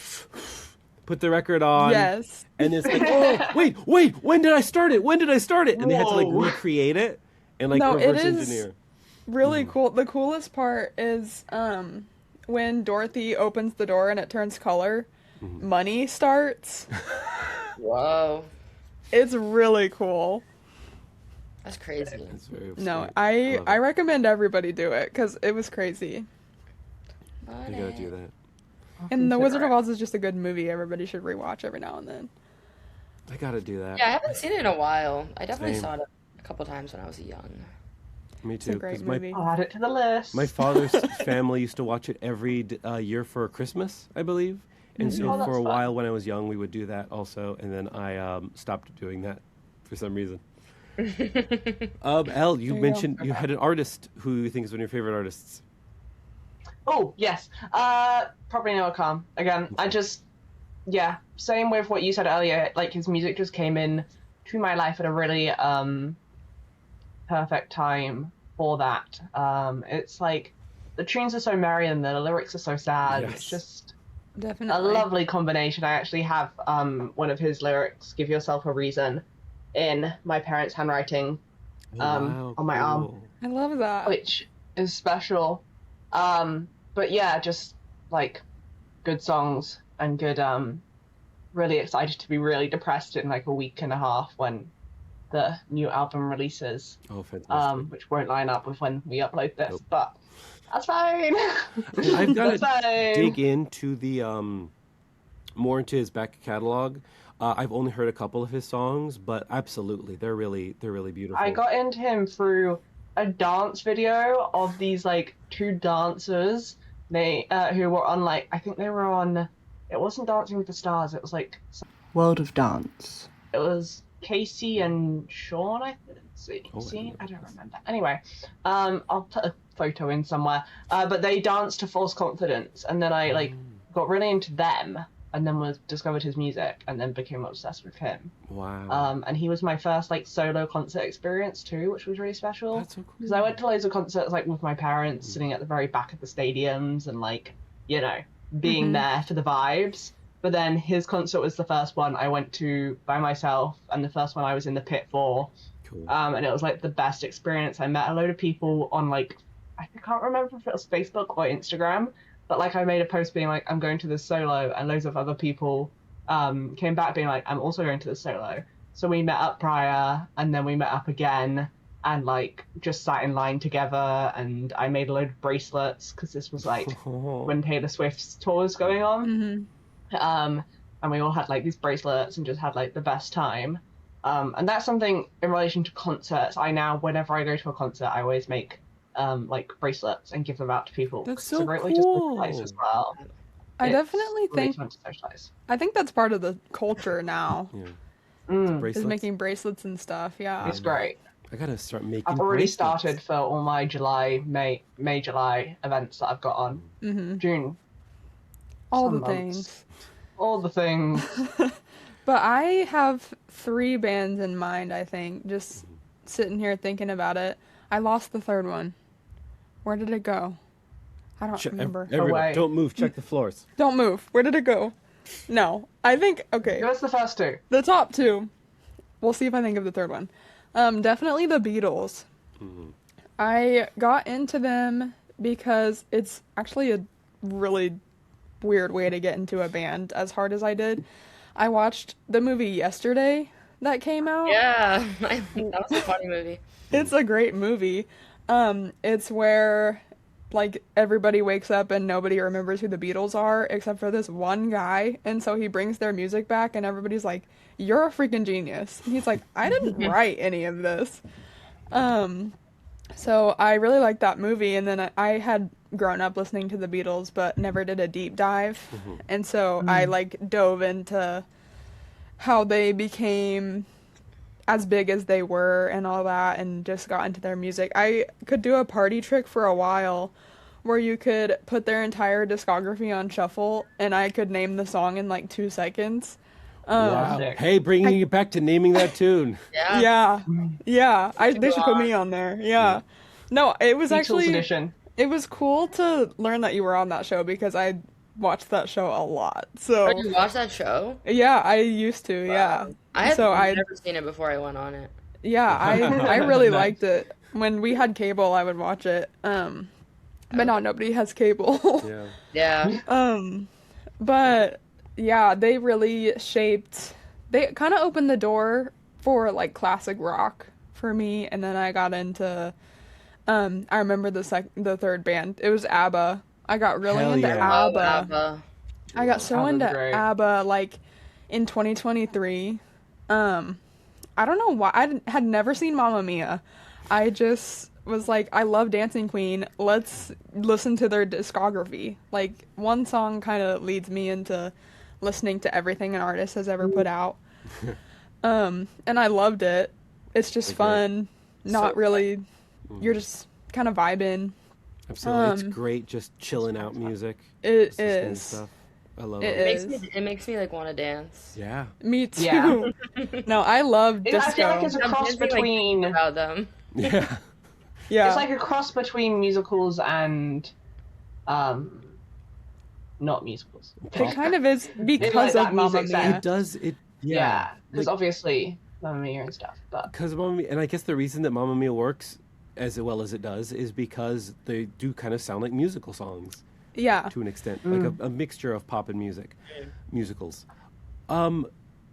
Put the record on. yes, And it's like, oh, wait, when did I start it? When did I start it? And they had to like Whoa. recreate it and like No, it reverse is- engineer. really cool. The coolest part is when Dorothy opens the door and it turns color. Money starts. Whoa. It's really cool. That's crazy. It's very No, sweet. I love I it. recommend everybody do it because it was crazy. You gotta do that. And The Wizard of Oz is just a good movie. Everybody should rewatch every now and then. I gotta do that. Yeah, I haven't seen it in a while. I definitely Same. saw it a couple times when I was young. Me It's a too. great 'Cause movie. I'll add it to the list. my father's family used to watch it every year for Christmas, I believe. And so Oh, that's for a fun. while when I was young, we would do that also. And then I stopped doing that for some reason. Elle, you There you mentioned you had an artist who you think is one of your favorite artists. Oh, yes. Probably Noah Calm. Again, I just, yeah, same with what you said earlier. Like, his music just came in to my life at a really perfect time for that. It's like the tunes are so merry and the lyrics are so sad. Yes. It's just a Definitely. lovely combination. I actually have one of his lyrics, "Give yourself a reason," in my parents' handwriting Wow, on my arm, cool. I love that. which is special. But yeah, just like good songs and good. Really excited to be really depressed in like a week and a half when the new album releases, Oh, fantastic. which won't line up with when we upload this, Nope. but that's fine. I've got That's to fine. dig into the more into his back catalog. I've only heard a couple of his songs, but absolutely, they're really beautiful. I got into him through a dance video of these like two dancers. They who were on like I think they were on. It wasn't Dancing with the Stars. It was like World of Dance. It was Casey and Sean. I see. Oh, I See, didn't I know don't this. remember. Anyway, I'll put a photo in somewhere. But they danced to False Confidence, and then I like got really into them, and then discovered his music, and then became obsessed with him. Wow. And he was my first like solo concert experience too, which was really special. That's so cool. Because I went to loads of concerts like with my parents, sitting at the very back of the stadiums, and like being there for the vibes. But then his concert was the first one I went to by myself, and the first one I was in the pit for. Cool. And it was like the best experience. I met a load of people on like I can't remember if it was Facebook or Instagram, but like I made a post being like I'm going to this solo, and loads of other people came back being like I'm also going to this solo. So we met up prior, and then we met up again, and like just sat in line together, and I made a load of bracelets because this was like when Taylor Swift's tour was going on. And we all had like these bracelets and just had like the best time. And that's something in relation to concerts. I now, whenever I go to a concert, I always make like bracelets and give them out to people. That's 'cause so it's a great way to cool. socialize as well. I It's definitely really think fun to socialize. I think that's part of the culture now. Yeah. Mm, Is Bracelets. making bracelets and stuff. Yeah. it's great. I gotta start making. I've already bracelets. started for all my May, July events that I've got on. June, All some the months. things. all the things. But I have 3 bands in mind, I think. Just sitting here thinking about it. I lost the third one. Where did it go? I don't remember. Everyone, Away. don't move. Check the floors. Don't move. Where did it go? No. I think, okay. Give us the first two. The top 2. We'll see if I think of the third one. Definitely the Beatles. I got into them because it's actually a really weird way to get into a band, as hard as I did. I watched the movie Yesterday that came out. Yeah, that was a funny movie. It's a great movie. It's where like everybody wakes up and nobody remembers who the Beatles are except for this one guy, and so he brings their music back and everybody's like, "You're a freaking genius." And he's like, "I didn't write any of this." So I really liked that movie, and then I had grown up listening to the Beatles but never did a deep dive. And so I like dove into how they became as big as they were and all that, and just got into their music. I could do a party trick for a while where you could put their entire discography on shuffle and I could name the song in like 2 seconds. Wow. Sick. Hey, bringing you back to naming that tune. Yeah. Yeah. They should put me on there. Yeah. No, it was Beatles actually edition. it was cool to learn that you were on that show because I watched that show a lot. So Oh, you watched that show? yeah, I used to. Yeah. I had So never seen it before I went on it. Yeah, I really Nice. liked it. When we had cable, I would watch it. But now nobody has cable. Yeah. Yeah. But yeah, they really shaped. They kind of opened the door for like classic rock for me, and then I got into. I remember the third band. It was ABBA. I got really Hell into yeah. ABBA. ABBA. I got so ABBA's into great. ABBA like in 2023. I don't know why. Had never seen Mamma Mia. I just was like, I love Dancing Queen. Let's listen to their discography. Like, one song kind of leads me into listening to everything an artist has ever put out. And I loved it. It's just Okay. fun. Not So- really. You're just kind of vibing. Absolutely. It's great just chilling out music. It just listening to is. stuff. I love It them. is. It makes me like want to dance. Yeah. Me too. Yeah. No, I love I feel like disco. it's a I'm cross dancing, like, between. thinking about them. Yeah. Yeah. It's like a cross between musicals and, not musicals. It kind of is like because that of Mamma music sense. Mia. It does. It. Yeah, because Like, obviously Mamma Mia and stuff. But because Mamma Mia, and I guess the reason that Mamma Mia works as well as it does is because they do kind of sound like musical songs Yeah. to an extent, like a mixture of pop and musicals.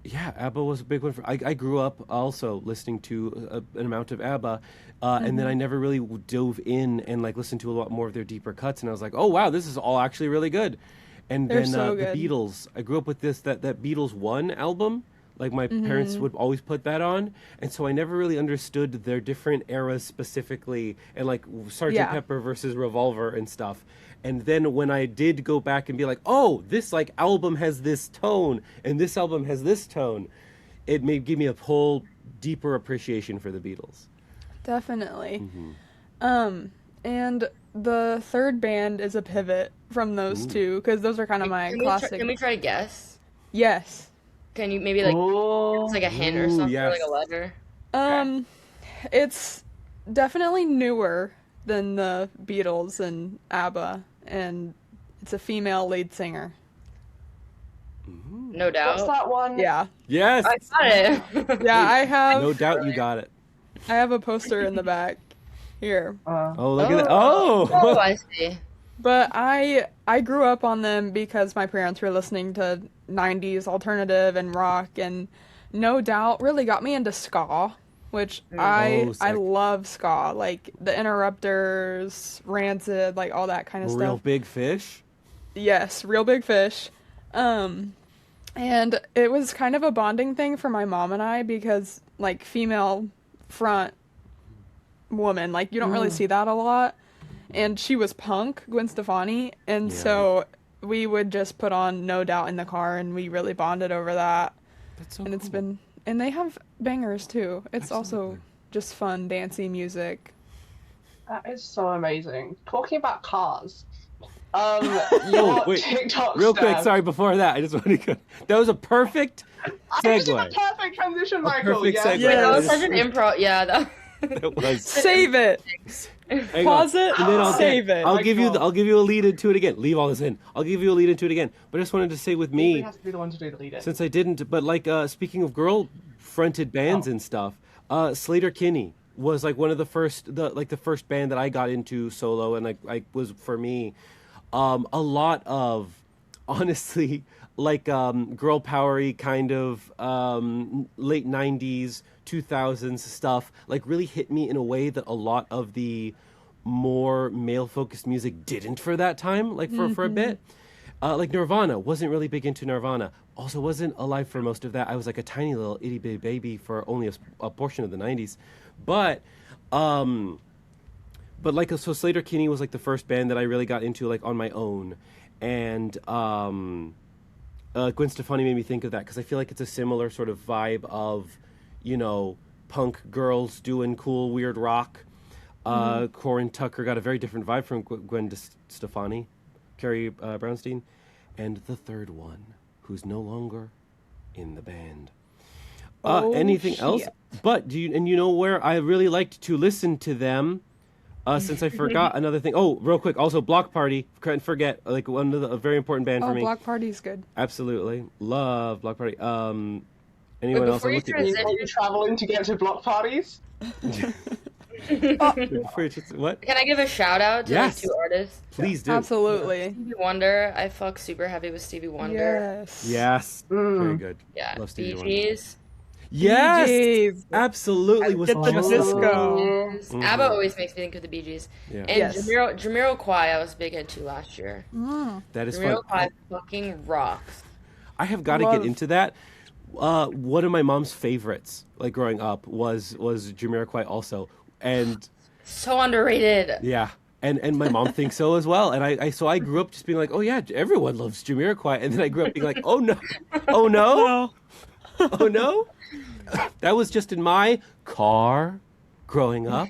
Yeah, ABBA was a big one. I grew up also listening to an amount of ABBA, and then I never really dove in and like listened to a lot more of their deeper cuts. And I was like, oh wow, this is all actually really good. And They're then so the good. Beatles. I grew up with that Beatles One album. Like my parents would always put that on, and so I never really understood their different eras specifically, and like Sgt. Yeah. Pepper versus Revolver and stuff. And then when I did go back and be like, oh, this like album has this tone, and this album has this tone, it may give me a whole deeper appreciation for the Beatles. Definitely. And the third band is a pivot from those two because those are kind of my classic. Can we try to guess? Yes. Can you maybe like oh, it's like a hint or Ooh, something, yes. or like a letter? It's definitely newer than the Beatles and ABBA, and it's a female lead singer. No doubt. what's that one? Yeah. Yes, I got it. Yeah, I have no doubt you got it. I have a poster in the back here. Oh, look at that! Oh, Oh, I see. But I grew up on them because my parents were listening to 90s alternative and rock, and No Doubt really got me into ska, which I sick. love ska, like the Interrupters, Rancid, like all that kind of Real stuff. Big Fish. Yes, Real Big Fish. And it was kind of a bonding thing for my mom and I because like female front woman, like you don't really see that a lot. And she was punk, Gwen Stefani, and Yeah. so we would just put on No Doubt in the car and we really bonded over that. That's so And it's cool. been and they have bangers too. It's also Absolutely. just fun, dancey music. That is so amazing. Talking about cars. Oh, Your wait. TikTok Real quick, Steph. sorry. Before that, I just want to go. That was a perfect This is a segue. perfect transition, Michael. perfect yes. segue. Wait, Yeah. that was Yes. such an improv. Yeah, that. That was. Save it. Hang Pause on. it. And then Save it. I'll give you. Michael. I'll give you a lead into it again. Leave all this in. I'll give you a lead into it again. But I just wanted to say with He me, has to be the one to do the lead in. since I didn't. But like speaking of girl-fronted bands and stuff, Slater Kinney was like one of the first band that I got into solo, and I was for me, a lot of honestly like girl powery kind of late 90s 2000s stuff like really hit me in a way that a lot of the more male focused music didn't for that time, like for a bit. Like Nirvana, wasn't really big into Nirvana. Also wasn't alive for most of that. I was like a tiny little itty bitty baby for only a portion of the 90s. But like so Slater Kinney was like the first band that I really got into like on my own. And Gwen Stefani made me think of that because I feel like it's a similar sort of vibe of, you know, punk girls doing cool weird rock. Corin Tucker got a very different vibe from Gwen Stefani, Carrie Brownstein, and the third one, who's no longer in the band. Anything else? shit. But you know where I really liked to listen to them, since I forgot another thing. Oh, real quick, also Block Party. Couldn't forget, like a very important band for Oh, me. Block Party's good. Absolutely love Block Party. Anyone Wait, else? before I'm you looking. transition- Are you traveling to get to block parties? Before you just- what? Can I give a shout out to Yes. like two artists? Please do. Absolutely. Stevie Wonder. I fuck super heavy with Stevie Wonder. Yes. Yes. Very good. Yeah. Love Stevie Bee Wonder. Gees. Yes. Gees. Absolutely. Was Get the just disco. ABBA always makes me think of the Bee Gees. Yeah. And Yes. Jamiroquai I was big into last year. That is fun. Jamiroquai fucking rocks. I have got to Love. get into that. One of my mom's favorites, like growing up, was Jamiroquai also, and So underrated. yeah, and my mom thinks so as well. And I grew up just being like, oh yeah, everyone loves Jamiroquai, and then I grew up being like, oh no, oh no, oh no, that was just in my car growing up.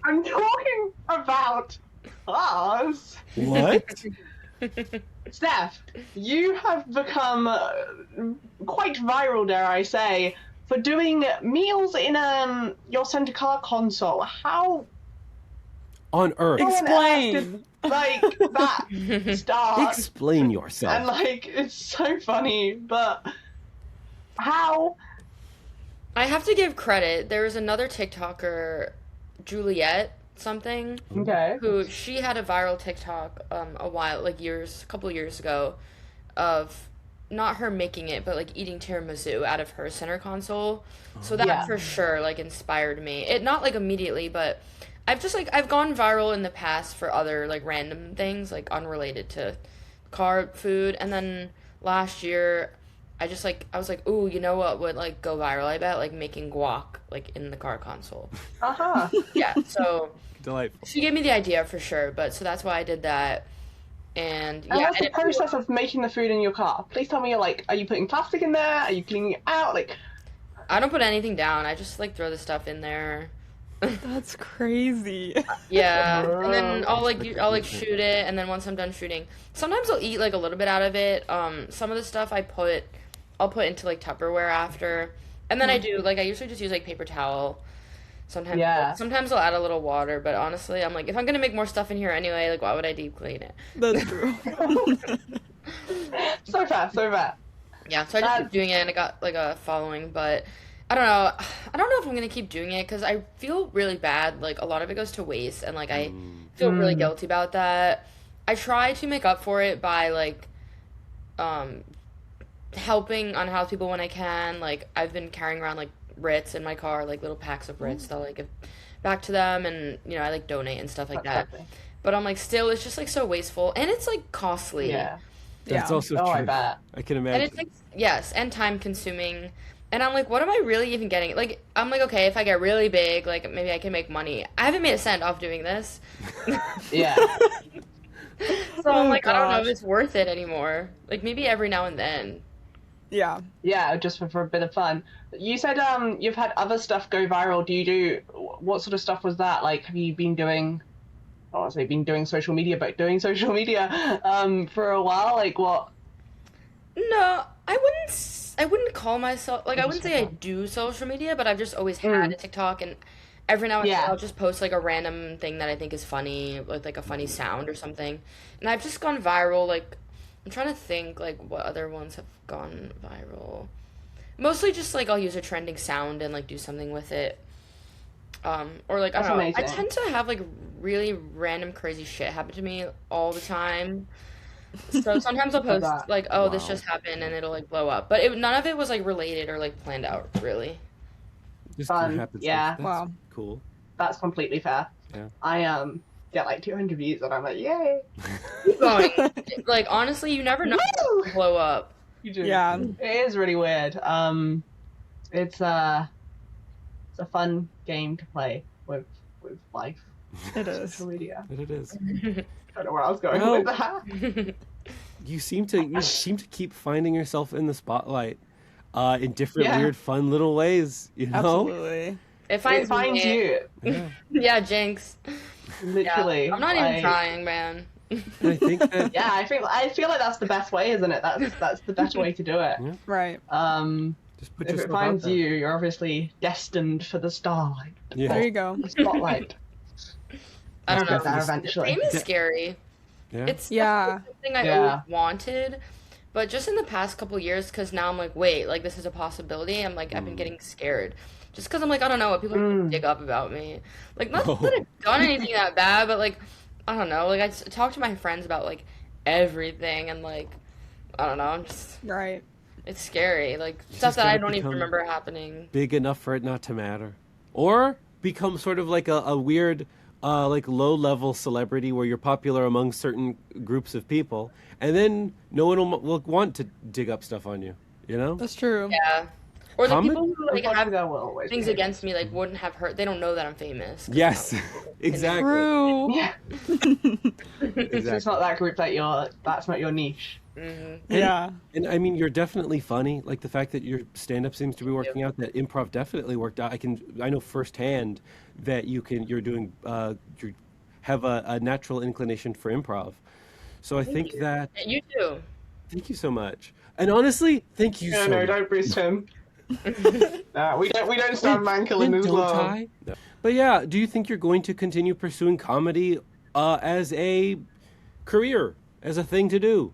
I'm talking about cars. What? Steph, you have become quite viral, dare I say, for doing meals in your center car console. How On Earth. on earth Explain. did like that start? Explain yourself. And like, it's so funny, but how? I have to give credit. There was another TikToker, Juliet something, Okay. who she had a viral TikTok a couple years ago, of not her making it, but like eating tiramisu out of her center console. So that Yeah. for sure like inspired me. It not like immediately, but I've gone viral in the past for other like random things like unrelated to car food, and then last year I was like, ooh, you know what would like go viral? I bet like making guac like in the car console. Uh-huh. Yeah, so Delightful. she gave me the idea for sure, but so that's why I did that. And And yeah, what's the process of making the food in your car? Please tell me, like, are you putting plastic in there? Are you cleaning it out? Like, I don't put anything down. I just like throw the stuff in there. That's crazy. Yeah, and then I'll That's shoot it, and then once I'm done shooting, sometimes I'll eat like a little bit out of it. Some of the stuff I'll put into like Tupperware after, and then I usually just use like paper towel. Sometimes, Yeah. sometimes I'll add a little water, but honestly, I'm like, if I'm gonna make more stuff in here anyway, like, why would I deep clean it? That's true. so fast, so fast. Yeah, so I just keep doing it, and I got like a following, but I don't know. I don't know if I'm gonna keep doing it because I feel really bad. Like a lot of it goes to waste, and like I feel really guilty about that. I try to make up for it by like um helping unhoused people when I can. Like I've been carrying around like Ritz in my car, like little packs of Ritz that I like give back to them, and I like donate and stuff like That's that. lovely. But I'm like, still, it's just like so wasteful, and it's like costly. Yeah. That's Yeah. also Oh, true. I bet. I can And imagine. it's yes, and time consuming. And I'm like, what am I really even getting? Like, I'm like, okay, if I get really big, like maybe I can make money. I haven't made a cent off doing this. Yeah. So I'm Oh, like, I don't know if gosh. it's worth it anymore. Like maybe every now and then. Yeah. Yeah, just for a bit of fun. You said you've had other stuff go viral. What sort of stuff was that? Like, have you been doing? I don't want to say been doing social media, but doing social media for a while. Like what? No, I wouldn't call myself like I wouldn't say I do social media, but I've just always had a TikTok, and every now and then Yeah. I'll just post like a random thing that I think is funny, with like a funny sound or something. And I've just gone viral. Like I'm trying to think like what other ones have gone viral. Mostly just like I'll use a trending sound and like do something with it. Or like I That's don't know. I amazing. tend to have like really random crazy shit happen to me all the time. So sometimes I'll Love post that. like, "Oh, this Wow. just happened," and it'll like blow up. But none of it was like related or like planned out, really. Just Fun. happens. Yeah. That's Wow. cool. That's completely fair. Yeah. I get like 200 views, and I'm like, yay! Keep going. Like honestly, you never know Woo! when it'll blow up. You do. Yeah. It is really weird. It's a fun game to play with life. It is. Social media. But it is. I don't know where I was going Well- with that. You seem to keep finding yourself in the spotlight, in different Yeah. weird, fun little ways. You know. Absolutely. It finds It finds me. you, Yeah. Yeah, Jinx. literally. Yeah. I'm not even Like, trying, man. And I think that. Yeah, I feel like that's the best way, isn't it? That's the best way to do it. Yeah. Right. Just put If yourself it finds out there. you, you're obviously destined for the starlight, Yeah. There you go. the spotlight. I don't We'll know. get there Definitely. eventually. Fame is scary. Yeah. It's Yeah. definitely something I Yeah. always wanted, but just in the past couple years, because now I'm like, wait, like this is a possibility. I'm like, I've been getting scared, just because I'm like, I don't know what people are gonna dig up about me. Like, not that I've done anything that bad, but like, I don't know. Like, I talk to my friends about like everything, and like, I don't know. I'm just, Right. it's scary. Like stuff just that I gotta don't even become- remember happening. Big enough for it not to matter, or become sort of like a weird, like low-level celebrity where you're popular among certain groups of people, and then no one will want to dig up stuff on you. You know. That's true. Yeah. Or the Comment? people who like Unfortunately, have there will always things be. against me like wouldn't have hurt. They don't know that I'm famous. 'Cause Yes. now- Exactly. True. Yeah, it's Exactly. not that group that's not your niche. Mhm. Yeah. And I mean, you're definitely funny. Like the fact that your stand-up seems to be working out, that improv definitely worked out. I know firsthand that you're doing, you have a natural inclination for improv. So I think that Yeah, you too. thank you so much. And honestly, thank you No, so no, much. don't boost him. We don't stand man killing And as don't well. I? No. But yeah, do you think you're going to continue pursuing comedy as a career, as a thing to do?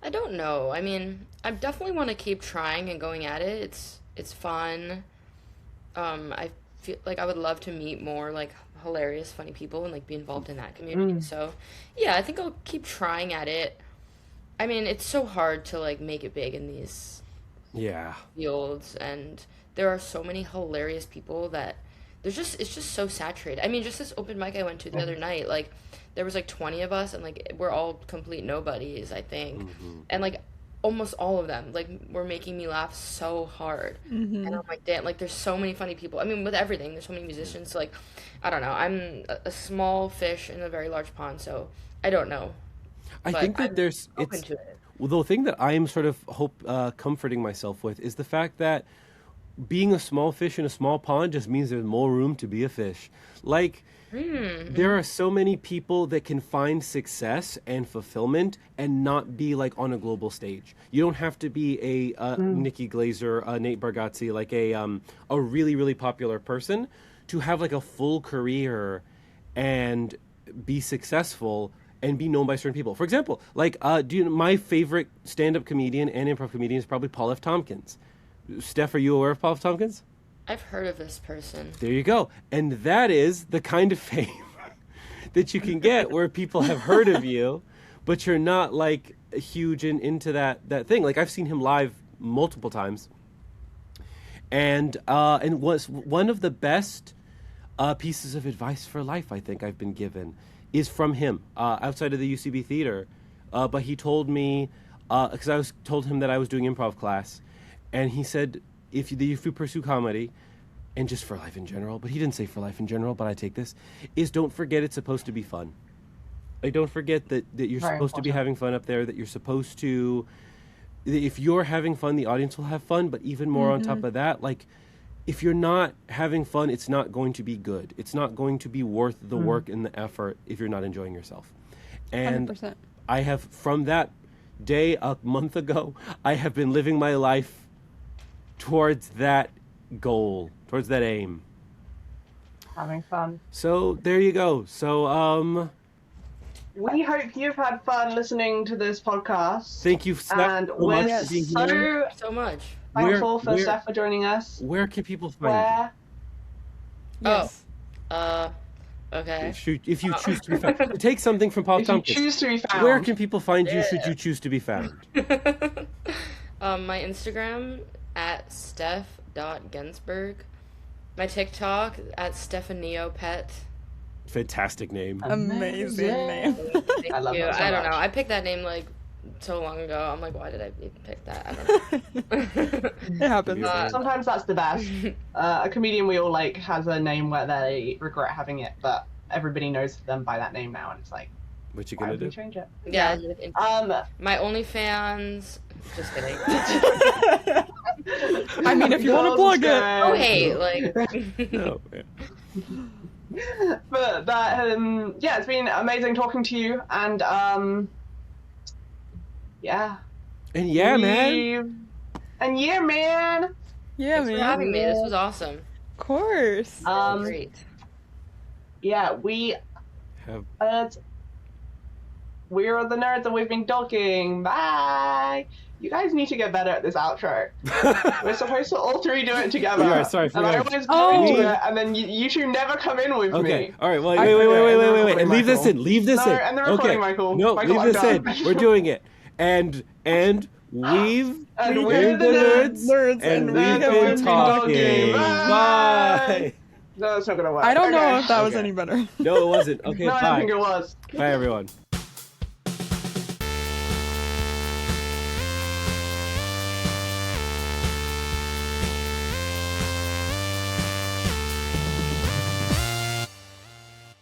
I don't know. I mean, I definitely want to keep trying and going at it. It's fun. I feel like I would love to meet more like hilarious, funny people and like be involved in that community. So, yeah, I think I'll keep trying at it. I mean, it's so hard to like make it big in these Yeah. fields, and there are so many hilarious people that it's just so saturated. I mean, just this open mic I went to the other night, like there was like 20 of us, and like we're all complete nobodies, I think. And like almost all of them like were making me laugh so hard. And I'm like, damn, like there's so many funny people. I mean, with everything, there's so many musicians. So, like, I don't know. I'm a small fish in a very large pond, so I don't know. I But think that I'm there's open it's to it. well, the thing that I'm sort of comforting myself with is the fact that being a small fish in a small pond just means there's more room to be a fish. Like, there are so many people that can find success and fulfillment and not be like on a global stage. You don't have to be a Nikki Glazer, Nate Bargatze, like a really really popular person to have like a full career and be successful and be known by certain people. For example, like my favorite stand-up comedian and improv comedian is probably Paul F. Tompkins. Steph, are you aware of Paul F. Tompkins? I've heard of this person. There you go. And that is the kind of fame that you can get where people have heard of you, but you're not like huge into that thing. Like I've seen him live multiple times. And was one of the best pieces of advice for life I think I've been given is from him outside of the UCB theater. But he told me, because I told him that I was doing improv class, and he said, if you pursue comedy, and just for life in general, but he didn't say for life in general, but I take this, is don't forget it's supposed to be fun. Like, don't forget that you're Very supposed to be important. having fun up there, that you're supposed to, if you're having fun, the audience will have fun, but even more on top of that, like, if you're not having fun, it's not going to be good. It's not going to be worth the work and the effort if you're not enjoying yourself. And 100%. I have, from that day a month ago, I have been living my life towards that goal, towards that aim. Having fun. So there you go. So We hope you've had fun listening to this podcast. thank you, Steph, And so we're much for being so here. So much. thankful for Where- Steph for joining us. Where can people find Where? Yes. Okay. you? If you choose to be found. To take something from Paul If you Tompkins, choose to be found. where can people find you should you choose to be found? My Instagram at Steph.Gensburg. My TikTok at Stephaniopet. Fantastic name. Amazing name. Thank I love you. that so I don't much. know. I picked that name like so long ago. I'm like, why did I even pick that? I don't know. It happens. Sometimes that's the best. A comedian we all like has a name where they regret having it, but everybody knows them by that name now, and it's like, What you why gonna would we do? change it? Yeah. My OnlyFans. Just kidding. I mean, if you want to plug it. Oh, hey, like. No. But that, yeah, it's been amazing talking to you, and yeah. And yeah, man. And yeah, man. Yeah, Thanks for man. having me. This was awesome. Of course. Great. Yeah, we Have we're the nerds, and we've been talking. Bye. You guys need to get better at this outro. We're supposed to all three do it together. Yeah, sorry, and I forgot. always come into Oh. it, and then you two never come in with Okay. me. All right. Well, I wait. forgot, and the And recording, leave this Michael. in. Leave this No, in. and the recording, okay. Michael. No, Michael, leave I'm this in. done. We're doing it. And And we're we're the nerds, and and we've have been been talking. talking. Bye. No, it's not gonna work. I don't know Okay. if that was Okay. any better. No, it wasn't. Okay, No, I don't bye. think it was. Bye, everyone.